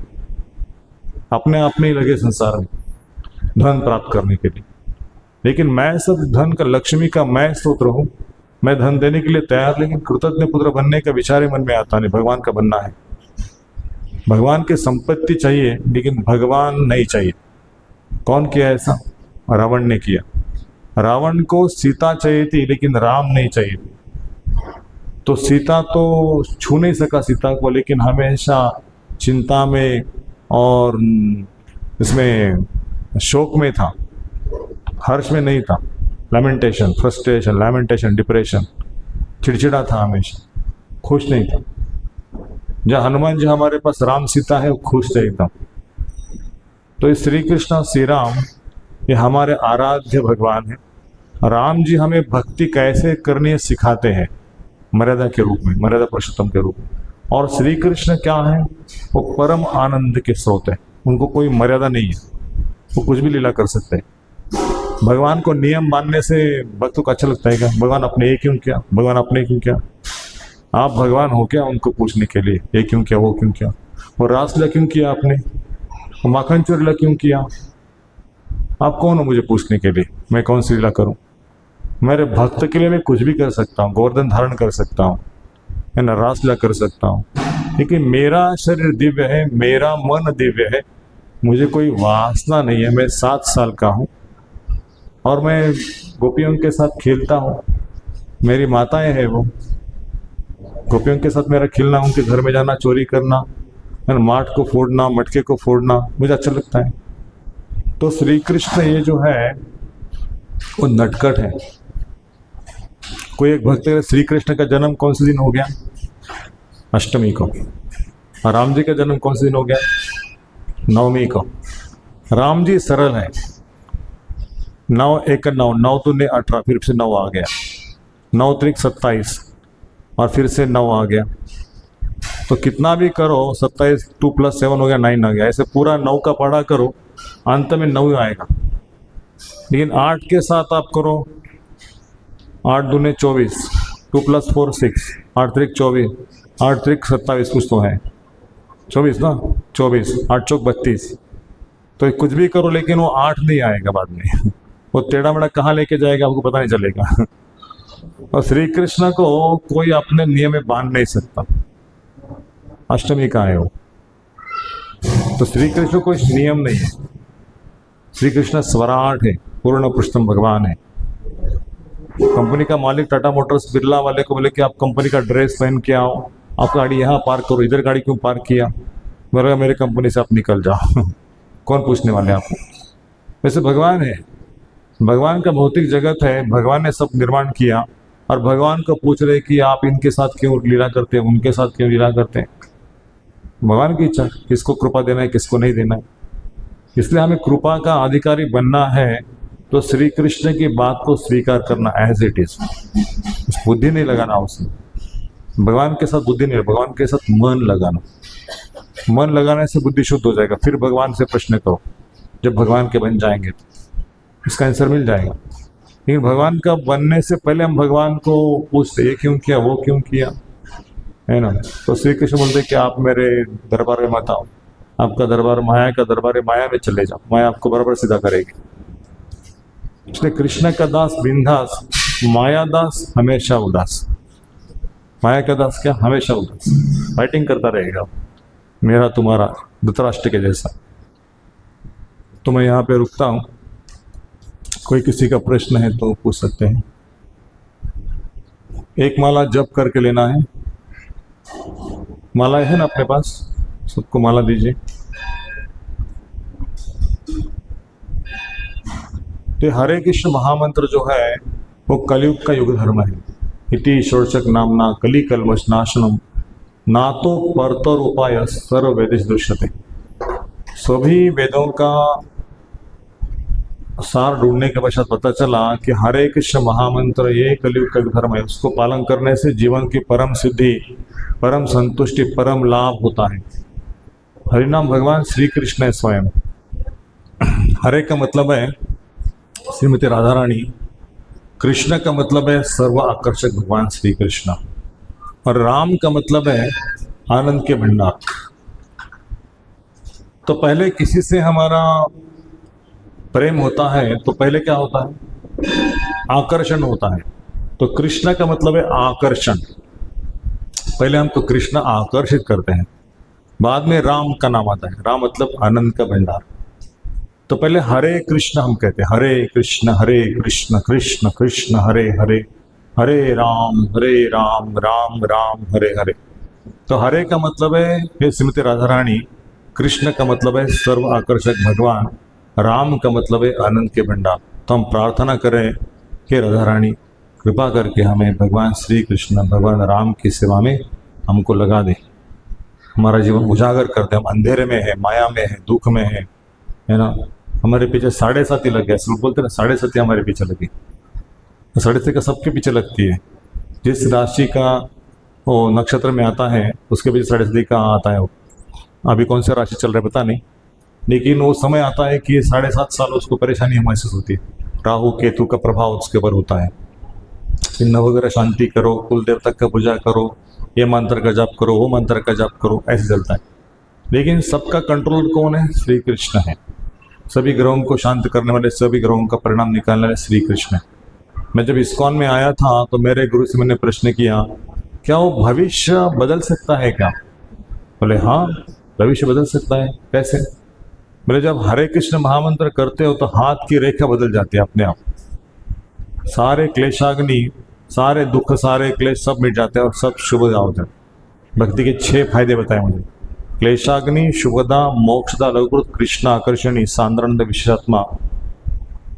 अपने आप में ही लगे संसार में धन प्राप्त करने के लिए। लेकिन मैं सब धन का, लक्ष्मी का मैं स्तोत्र हूँ। मैं धन देने के लिए तैयार, लेकिन कृतज्ञ पुत्र बनने का विचार ही मन में आता नहीं। भगवान का बनना है, भगवान की संपत्ति चाहिए लेकिन भगवान नहीं चाहिए। कौन किया ऐसा? रावण ने किया। रावण को सीता चाहिए थी लेकिन राम नहीं चाहिए थी, तो सीता तो छू नहीं सका सीता को, लेकिन हमेशा चिंता में और इसमें शोक में था, हर्ष में नहीं था। लैमेंटेशन, फ्रस्ट्रेशन, लैमेंटेशन, डिप्रेशन, चिड़चिड़ा था, हमेशा खुश नहीं था। जहाँ हनुमान जी हमारे पास राम सीता है वो खुश थे एकदम। तो ये श्री कृष्ण श्री राम ये हमारे आराध्य भगवान है। राम जी हमें भक्ति कैसे करनी है सिखाते हैं मर्यादा के रूप में, मर्यादा पुरुषोत्तम के रूप में। और श्री कृष्ण क्या है, वो परम आनंद के स्रोत है, उनको कोई मर्यादा नहीं है, वो कुछ भी लीला कर सकते हैं। भगवान को नियम मानने से भक्तों को अच्छा लगता है क्या? भगवान अपने ये क्यों किया, भगवान अपने क्यों किया? आप भगवान हो क्या उनको पूछने के लिए ये क्यों किया, वो क्यों किया, वो रासलीला क्यों किया आपने, वो माखन चोर लीला क्यों किया? आप कौन हो मुझे पूछने के लिए मैं कौन सी लीला करूं? मेरे भक्त के लिए मैं कुछ भी कर सकता हूँ, गोवर्धन धारण कर सकता हूँ, है ना, रासलीला कर सकता हूँ, लेकिन मेरा शरीर दिव्य है, मेरा मन दिव्य है, मुझे कोई वासना नहीं है। मैं 7 साल का हूँ और मैं गोपियों के साथ खेलता हूँ, मेरी माताएं हैं वो, गोपियों के साथ मेरा खेलना, उनके घर में जाना, चोरी करना, है ना, माठ को फोड़ना, मटके को फोड़ना मुझे अच्छा लगता है। तो श्री कृष्ण ये जो है वो नटखट है। कोई एक भक्त है, श्री कृष्ण का जन्म कौन से दिन हो गया? अष्टमी को। और राम जी का जन्म कौन से दिन हो गया? नवमी को। राम जी सरल है, 9 1 9, 9 दूने 18, फिर से 9 आ गया, 9 त्रिक 27 और फिर से 9 आ गया। तो कितना भी करो, 27 2 + 7 हो गया, 9 आ गया। ऐसे पूरा 9 का पढ़ा करो, अंत में 9 आएगा। लेकिन 8 के साथ आप करो, 8 दूने 24, 2 + 4 6, 8 त्रिक 24, 8 त्रिक 27, कुछ तो है 24 ना, 24, 8 चौक 32। तो कुछ भी करो लेकिन वो 8 नहीं आएगा बाद में, वो टेढ़ा मेढ़ा कहाँ लेके जाएगा आपको पता नहीं चलेगा। और श्री कृष्ण को कोई अपने नियम में बांध नहीं सकता, अष्टमी का है वो। तो श्री कृष्ण कोई नियम नहीं है, श्री कृष्ण स्वराट है, पूर्ण पुरुषोत्तम भगवान है। कंपनी का मालिक टाटा मोटर्स बिरला वाले को बोले कि आप कंपनी का ड्रेस पहन के आओ, आप गाड़ी यहाँ पार्क करो, इधर गाड़ी क्यों पार्क किया? बोला मेरे कंपनी से आप निकल जाओ। कौन पूछने वाले आपको? वैसे भगवान है, भगवान का भौतिक जगत है, भगवान ने सब निर्माण किया और भगवान को पूछ रहे कि आप इनके साथ क्यों लीला करते हैं, उनके साथ क्यों लीला करते हैं? भगवान की इच्छा, किसको कृपा देना है, किसको नहीं देना है। इसलिए हमें कृपा का अधिकारी बनना है तो श्री कृष्ण की बात को स्वीकार करना एज इट इज, बुद्धि नहीं लगाना उसमें। भगवान के साथ बुद्धि नहीं, भगवान के साथ मन लगाना। मन लगाने से बुद्धि शुद्ध हो जाएगा। फिर भगवान से प्रश्न करो, जब भगवान के बन जाएंगे तो इसका आंसर मिल जाएगा। लेकिन भगवान का बनने से पहले हम भगवान को पूछते ये क्यों किया, वो क्यों किया, है ना। तो श्री कृष्ण बोलते कि आप मेरे दरबार में मत आओ, आपका दरबार माया का दरबार है, माया में चले जाओ, माया आपको बराबर सीधा करेगी। इसलिए कृष्ण का दास बिंदास, माया दास हमेशा उदास। माया का दास क्या? हमेशा उदास, फाइटिंग करता रहेगा, मेरा तुम्हारा, धृतराष्ट्र के जैसा। तो मैं यहाँ पे रुकता हूँ, कोई किसी का प्रश्न है तो पूछ सकते हैं। एक माला जप करके लेना है। माला है ना अपने पास, सबको माला दीजिए। तो हरे कृष्ण महामंत्र जो है वो कलयुग का युग धर्म है। इति षोडशक नामना कली कल्मष नाशनम नातो परतर उपाय सर्व वेदेश दृश्यते। सभी वेदों का सार ढूंढने के पश्चात पता चला कि हरे कृष्ण महामंत्र ये कलयुग का धर्म है। उसको पालन करने से जीवन की परम सिद्धि, परम संतुष्टि, परम लाभ होता है। हरिनाम भगवान श्री कृष्ण है स्वयं। हरे का मतलब है श्रीमती राधा रानी, कृष्ण का मतलब है सर्व आकर्षक भगवान श्री कृष्ण, और राम का मतलब है आनंद के भंडार। तो पहले किसी से हमारा प्रेम होता है तो पहले क्या होता है? आकर्षण होता है। तो कृष्ण का मतलब है आकर्षण। पहले हमको कृष्ण आकर्षित करते हैं, बाद में राम का नाम आता है। राम मतलब आनंद का भंडार। तो पहले हरे कृष्ण हम कहते हैं, हरे कृष्ण कृष्ण कृष्ण हरे हरे, हरे राम राम राम हरे हरे। तो हरे का मतलब है हे श्रीमती राधा रानी, कृष्ण का मतलब है सर्व आकर्षक भगवान, राम का मतलब है आनंद के भंडार। तो हम प्रार्थना करें हे राधा रानी कृपा करके हमें भगवान श्री कृष्ण भगवान राम की सेवा में हमको लगा दे, हमारा जीवन उजागर कर दे। हम अंधेरे में है, माया में है, दुख में है ना। हमारे पीछे 7.5 लग गया, सब बोलते ना 7.5 हमारे पीछे लगी। तो 7.5 का सबके पीछे लगती है। जिस राशि का वो नक्षत्र में आता है उसके पीछे 7.5 का आता है। वो अभी कौन सा राशि चल रहा है पता नहीं, लेकिन वो समय आता है कि 7.5 साल उसको परेशानी महसूस होती है। राहु केतु का प्रभाव उसके ऊपर होता है। नवग्रह शांति करो, कुल देवता का पूजा करो, ये मंत्र का जाप करो, वो मंत्र का जाप करो, ऐसे चलता है। लेकिन सबका कंट्रोलर कौन है? श्री कृष्ण है। सभी ग्रहों को शांत करने वाले, सभी ग्रहों का परिणाम निकालने वाले श्री कृष्ण है। मैं जब इस्कॉन में आया था तो मेरे गुरु से मैंने प्रश्न किया, क्या वो भविष्य बदल सकता है क्या? बोले हाँ, भविष्य बदल सकता है। कैसे? बोले जब हरे कृष्ण महामंत्र करते हो तो हाथ की रेखा बदल जाती है अपने आप। सारे क्लेशाग्नि, सारे दुख, सारे क्लेश सब मिट जाते हैं और सब शुभदा हो जाते हैं। भक्ति के 6 फायदे बताए मुझे। क्लेशाग्नि, शुभदा, मोक्षदा, लघुकृत, कृष्ण आकर्षणी, सांद्रानंद विशेषात्मा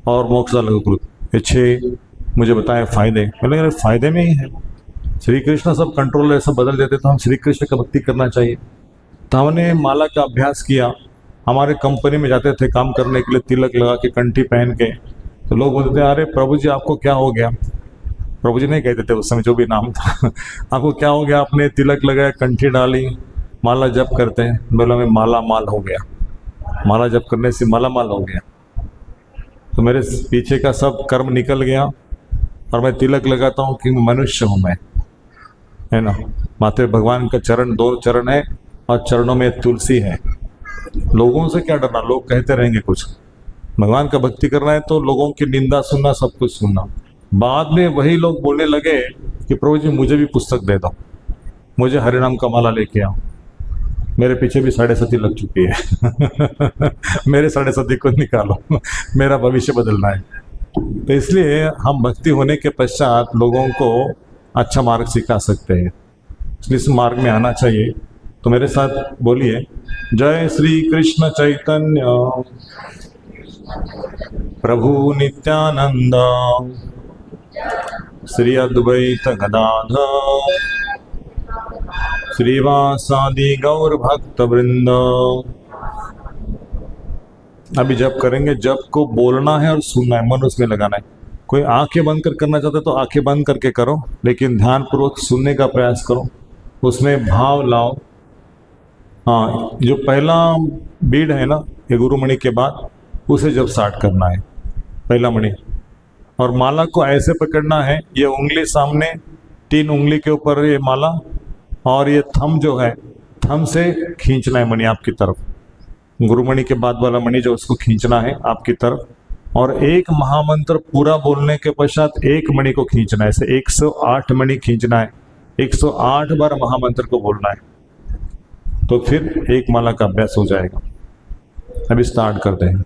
और मोक्षदा लघुकृत, ये 6 मुझे बताए फायदे। बोले फायदे में ही है, श्री कृष्ण सब कंट्रोल है, सब बदल देते, तो हम श्री कृष्ण का भक्ति करना चाहिए। तो हमने माला का अभ्यास किया। हमारे कंपनी में जाते थे काम करने के लिए, तिलक लगा के, कंठी पहन के, तो लोग बोलते थे अरे प्रभु जी आपको क्या हो गया? प्रभु जी नहीं कहते थे उस समय, जो भी नाम था आपको क्या हो गया? आपने तिलक लगाया, कंठी डाली, माला जप करते हैं। बोला मैं माला माल हो गया, माला जप करने से माला माल हो गया। तो मेरे पीछे का सब कर्म निकल गया और मैं तिलक लगाता हूँ कि मनुष्य हूँ मैं, है ना। माथे भगवान का चरण, 2 चरण है और चरणों में तुलसी है। लोगों से क्या डरना, लोग कहते रहेंगे कुछ। भगवान का भक्ति करना है तो लोगों की निंदा सुनना, सब कुछ सुनना। बाद में वही लोग बोलने लगे कि प्रभु जी मुझे भी पुस्तक दे दो, मुझे हरिनाम का माला लेके आओ। मेरे पीछे भी 7.5 लग चुकी है मेरे 7.5 को निकालो मेरा भविष्य बदलना है। तो इसलिए हम भक्ति होने के पश्चात लोगों को अच्छा मार्ग सिखा सकते हैं, इसलिए इस मार्ग में आना चाहिए। तो मेरे साथ बोलिए, जय श्री कृष्ण चैतन्य प्रभु नित्यानंद श्री अद्वैत गदाधर श्रीवासादि गौर भक्त वृंद। अभी जप करेंगे, जप को बोलना है और सुनना है, मन उसमें लगाना है। कोई आंखें बंद कर करना चाहता है तो आंखें बंद करके करो, लेकिन ध्यान पूर्वक सुनने का प्रयास करो, उसमें भाव लाओ। हाँ, जो पहला बीड है ना, ये गुरुमणि के बाद उसे जब स्टार्ट करना है, पहला मणि। और माला को ऐसे पकड़ना है, ये उंगली सामने, 3 उंगली के ऊपर ये माला, और ये थंब जो है, थंब से खींचना है मणि आपकी तरफ। गुरुमणि के बाद वाला मणि जो, उसको खींचना है आपकी तरफ। और एक महामंत्र पूरा बोलने के पश्चात एक मणि को खींचना है, ऐसे 108 मणि खींचना है, 108 बार महामंत्र को बोलना है, तो फिर एक माला का अभ्यास हो जाएगा। अभी स्टार्ट करते हैं।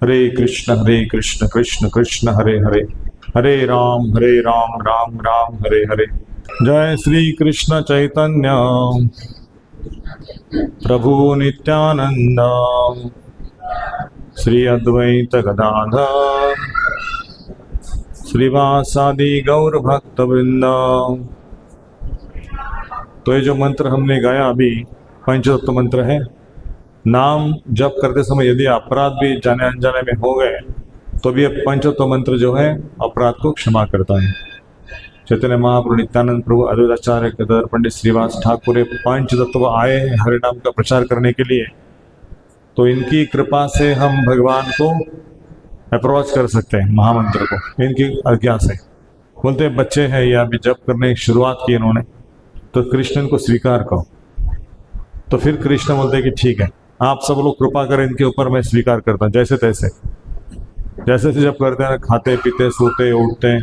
हरे कृष्ण कृष्ण कृष्ण हरे हरे, हरे राम राम राम हरे हरे। जय श्री कृष्ण चैतन्य प्रभु नित्यानंद श्री अद्वैत गदाधर श्रीवासादि गौर भक्त वृंद। तो ये जो मंत्र हमने गाया अभी, पंचतत्व मंत्र है। नाम जप करते समय यदि अपराध भी जाने अनजाने में हो गए तो भी ये पंचतत्व मंत्र जो है अपराध को क्षमा करता है। चैतन्य महाप्रभु, नित्यानंद प्रभु, अद्वैताचार्य गदाधर पंडित श्रीवास ठाकुर, पंचतत्व आए हैं हरिनाम का प्रचार करने के लिए। तो इनकी कृपा से हम भगवान को अप्रोच कर सकते हैं, महामंत्र को, इनकी आज्ञा से। बोलते हैं बच्चे हैं या अभी जप करने की शुरुआत की इन्होंने, तो कृष्ण को स्वीकार करो। तो फिर कृष्ण बोलते हैं कि ठीक है, आप सब लोग कृपा करें इनके ऊपर, मैं स्वीकार करता हूँ जैसे तैसे। जैसे से जब करते हैं, खाते पीते सोते उठते,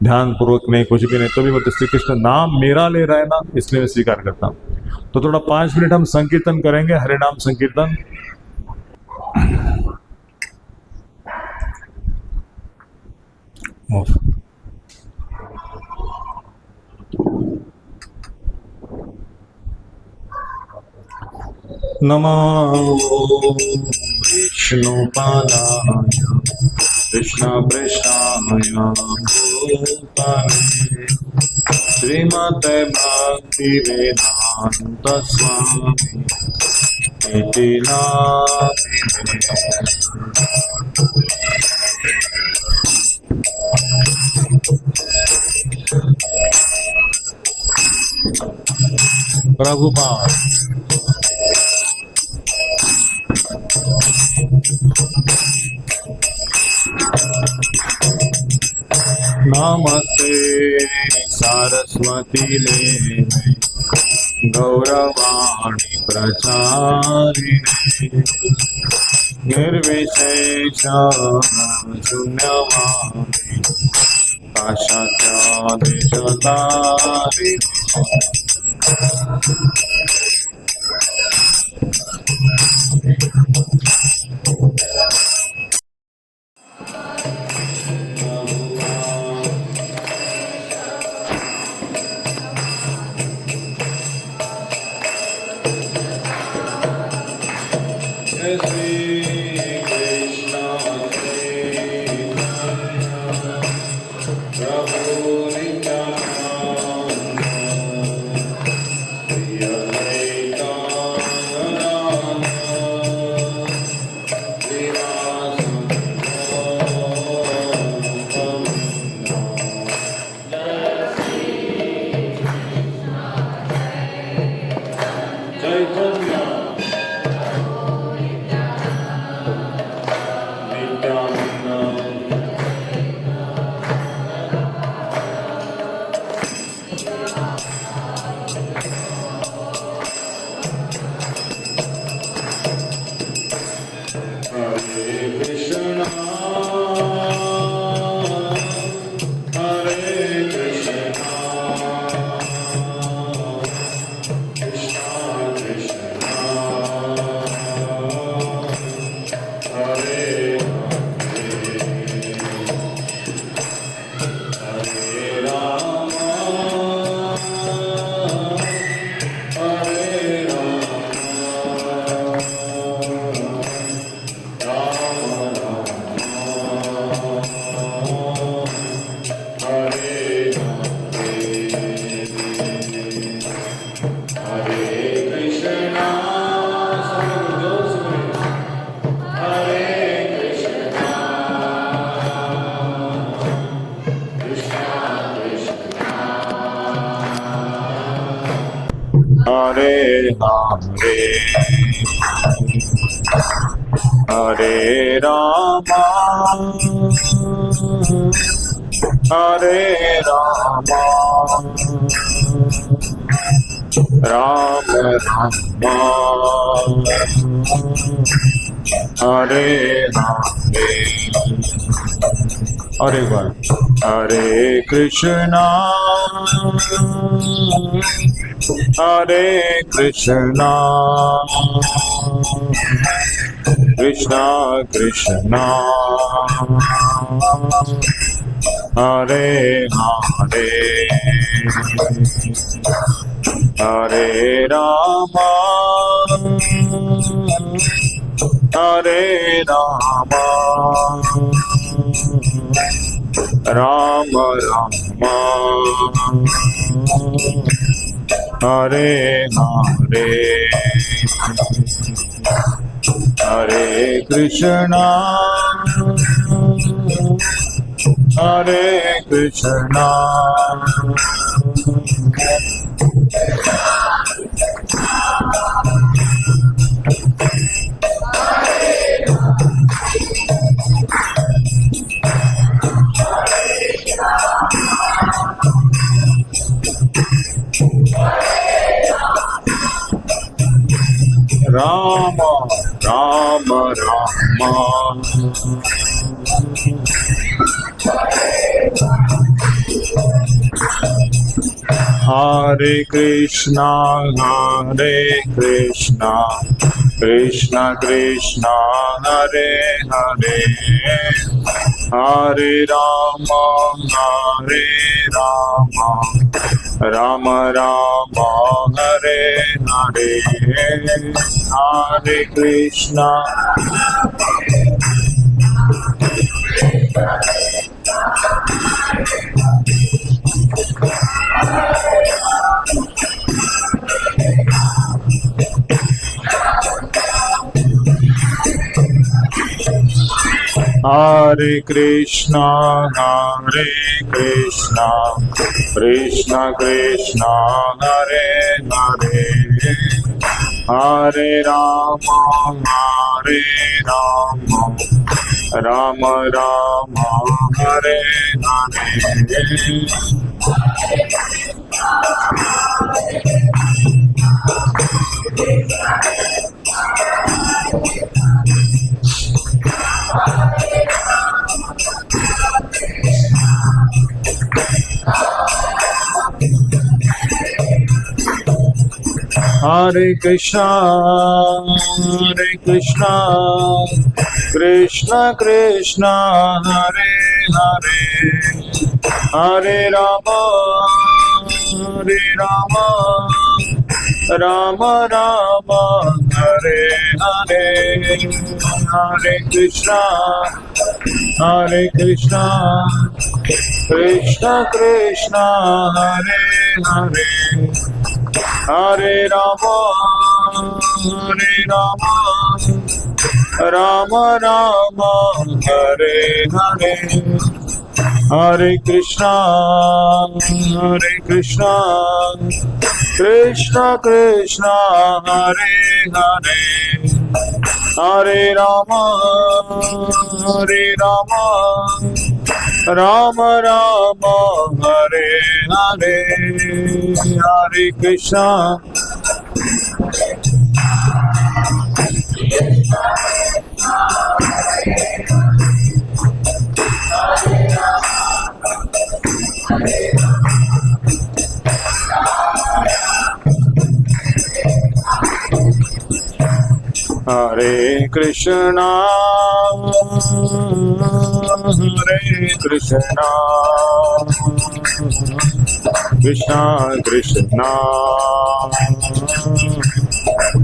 ध्यान पूर्वक नहीं, कुछ भी नहीं, तो भी बोलते श्री कृष्ण नाम मेरा ले रहा है ना, इसलिए मैं स्वीकार करता हूँ। तो थोड़ा 5 मिनट हम संकीर्तन करेंगे, हरे नाम संकीर्तन। ऑफ। नमो विष्णुपादाय कृष्णपृष्ठाय भूतले श्रीमते भक्तिवेदान्त स्वामी इति नामिने। प्रभुपाद नमस्ते सरस्वती देवी गौरवाणी प्रचारिणे निर्विशेष शून्यवादी पाश्चात्यादिशतारिणे। हरे हरे हरे रामा हरे रामा राम रामा हरे हरे। और एक बार हरे कृष्णा हरे कृष्णा कृष्णा कृष्णा हरे हरे हरे रामा हरे रामा राम रामा हरे हरे हरे कृष्णा हरे कृष्णा राम राम राम हरे Krishna Krishna Krishna Hare Hare Hare Rama, Rama Rama, Hare Hare, Hare Krishna. Hare Krishna, Krishna Krishna, Hare Hare, Hare Rama, Rama Rama, Hare Hare. Hare Krishna, Krishna Krishna, Hare Hare, Hare Rama, Rama Rama, Hare Hare, Hare Krishna, Krishna Krishna, Hare Hare, Hare Rama, Rama Rama, Hare Hare, Hare Krishna, Krishna Krishna, Hare Hare, Hare Rama, Rama Rama, Hare Hare, Hare Krishna. Hare Krishna, Krishna Krishna,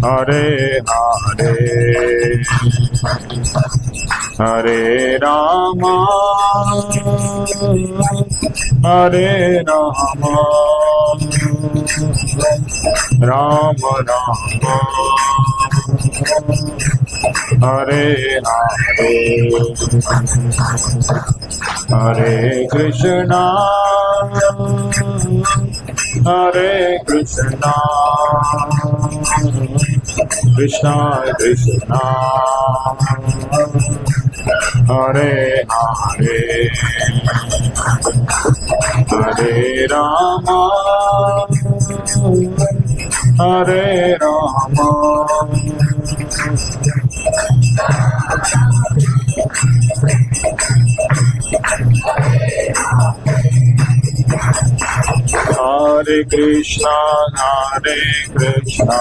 Hare Hare, Hare Rama, Rama Rama, Hare Hare, Hare Krishna, Krishna Krishna, Hare Hare, Hare Rama, Hare Krishna,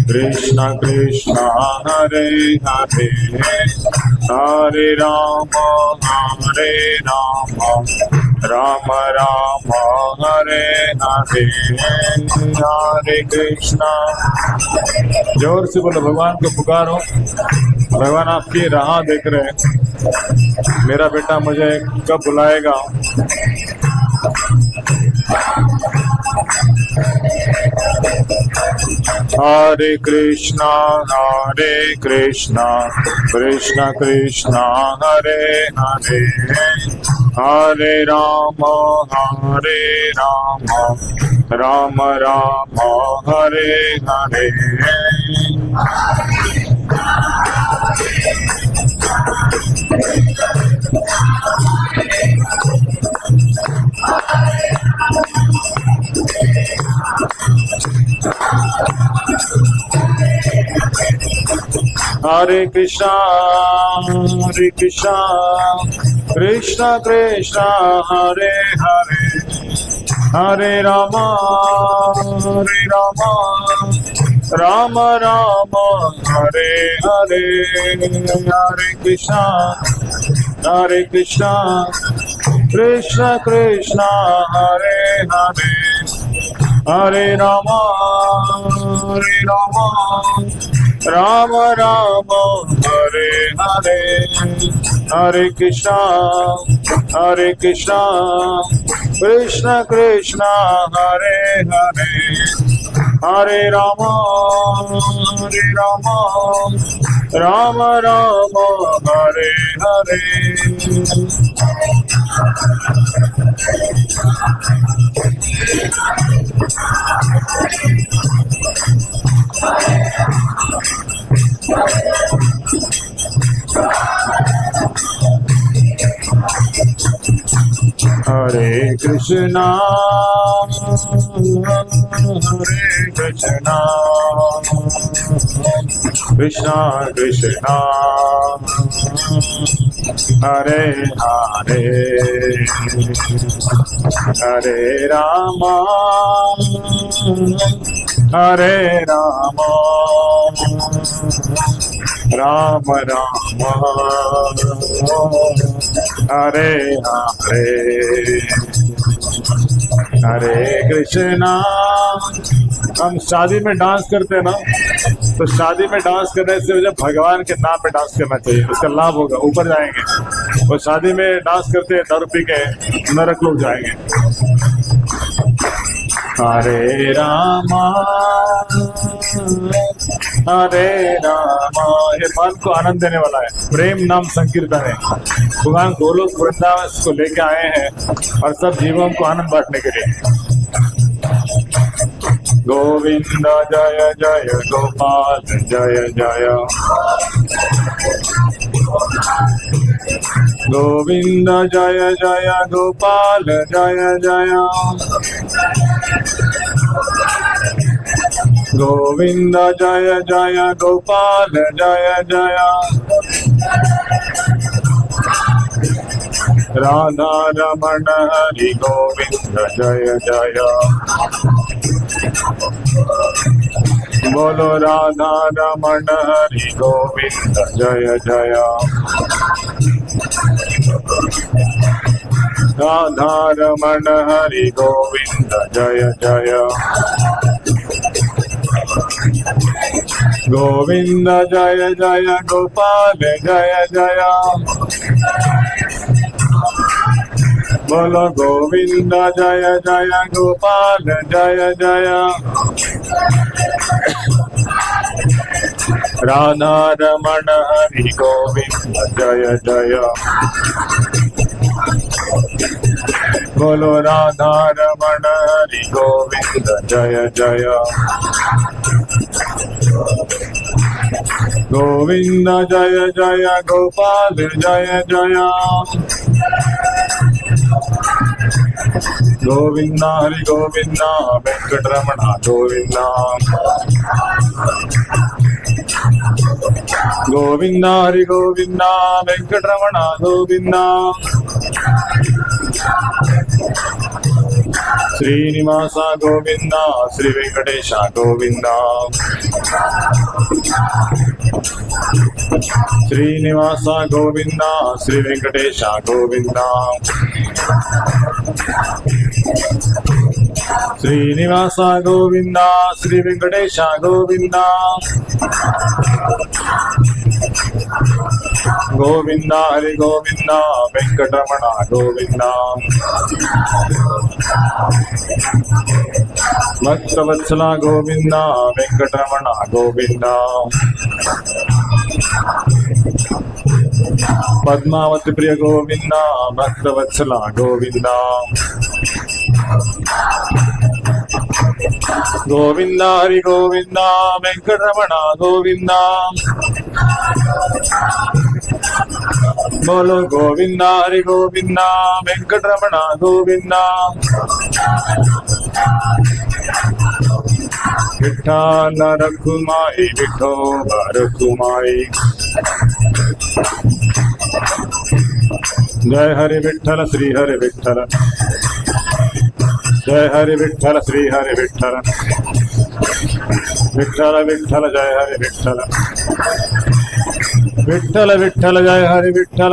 Krishna Krishna, Hare Hare, Hare Rama, Rama Rama, Hare Hare, Hare Krishna. जोर से बोलो, भगवान को पुकारो। भगवान आपकी राह देख रहे हैं, मेरा बेटा मुझे कब बुलाएगा। Hare Krishna, Krishna Krishna, Hare Hare, Hare Rama, Rama Rama, Hare Hare. Hare Krishna, Krishna Krishna, Hare Hare, Hare Rama, Rama Rama, Hare Hare, Hare Krishna, Hare Krishna, Krishna Krishna, Hare Hare, Hare Rama, Rama Rama, Hare Hare, Hare Krishna, Krishna Krishna, Hare Hare, Hare Rama, Rama Rama, Hare Hare. Hare Krishna, Krishna Krishna, Hare Hare, Hare Rama, Rama Rama, Hare Hare, Hare Krishna. हम शादी में डांस करते हैं ना, तो शादी में डांस करने से मुझे भगवान के नाम पे डांस करना चाहिए, उसका लाभ होगा, ऊपर जाएंगे। और शादी में डांस करते हैं दारू पी के, नरक लोग जाएंगे। हरे रामा, ये मन को आनंद देने वाला है। प्रेम नाम संकीर्तन है। भगवान गोलोक वृंदावन को लेके आए हैं और सब जीवों को आनंद बांटने के लिए। गोविंद जय जय गोपाल जय जय, गोविंद जय जय गोपाल जय जय, गोविंद जय जय गोपाल जय जय, राधा रमण हरि गोविंद जय जय, बोलो राधा रमण हरि गोविंद जय जय, राधा रमण हरि गोविंद जय जय, गोविंद जय जय गोपाल जय जय, बोलो गोविंद जय जय गोपाल जय जय, राधा रमण हरि गोविंद जय जय, बोलो राधा रमण हरि गोविंद जय जय, गोविंद जय जय गोपाल जय जय, गोविंद हरि गोविंद वेंकटरमण गोविंद, गोविंद हरि गोविंद वेंकटरमण गोविंद, श्रीनिवास गोविंद श्री वेंकटेश गोविंद, श्रीनिवास गोविंद श्री वेंकटेश गोविंद, श्रीनिवास गोविंद श्री वेंकटेश गोविंद, गोविंद हरि गोविंद वेंकटरमण गोविंद, भक्तवत्सला गोविंद वेंकटरमण गोविंद, पद्मावती प्रिय गोविंद भक्तवत्सला गोविंद, गोविंद हरि गोविंद वेंकटरमण गोविंद, बोलो गोविंद हरि गोविंद वेंकटरमण गोविंद, विठ्ठल रखुमाई विठोबा रखुमाई, जय हरि विठ्ठल श्री हरि विठ्ठल, जय हरि विठ्ठल श्री हरि विठ्ठल, विठ्ठल विठ्ठल जय हरि विठ्ठल, विठ्ठल विठ्ठल जय हरि विठ्ठल,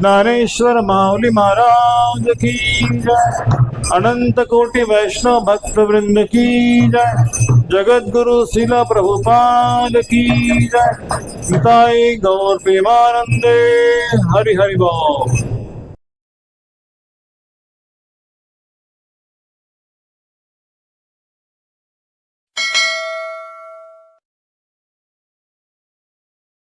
ज्ञानेश्वर माउली महाराज की जय। अनंत कोटि वैष्णव भक्त वृंद की जय। जगत गुरु शिला प्रभुपाद की जय। निताई गौर प्रेमानंदे। हरि हरि बोल।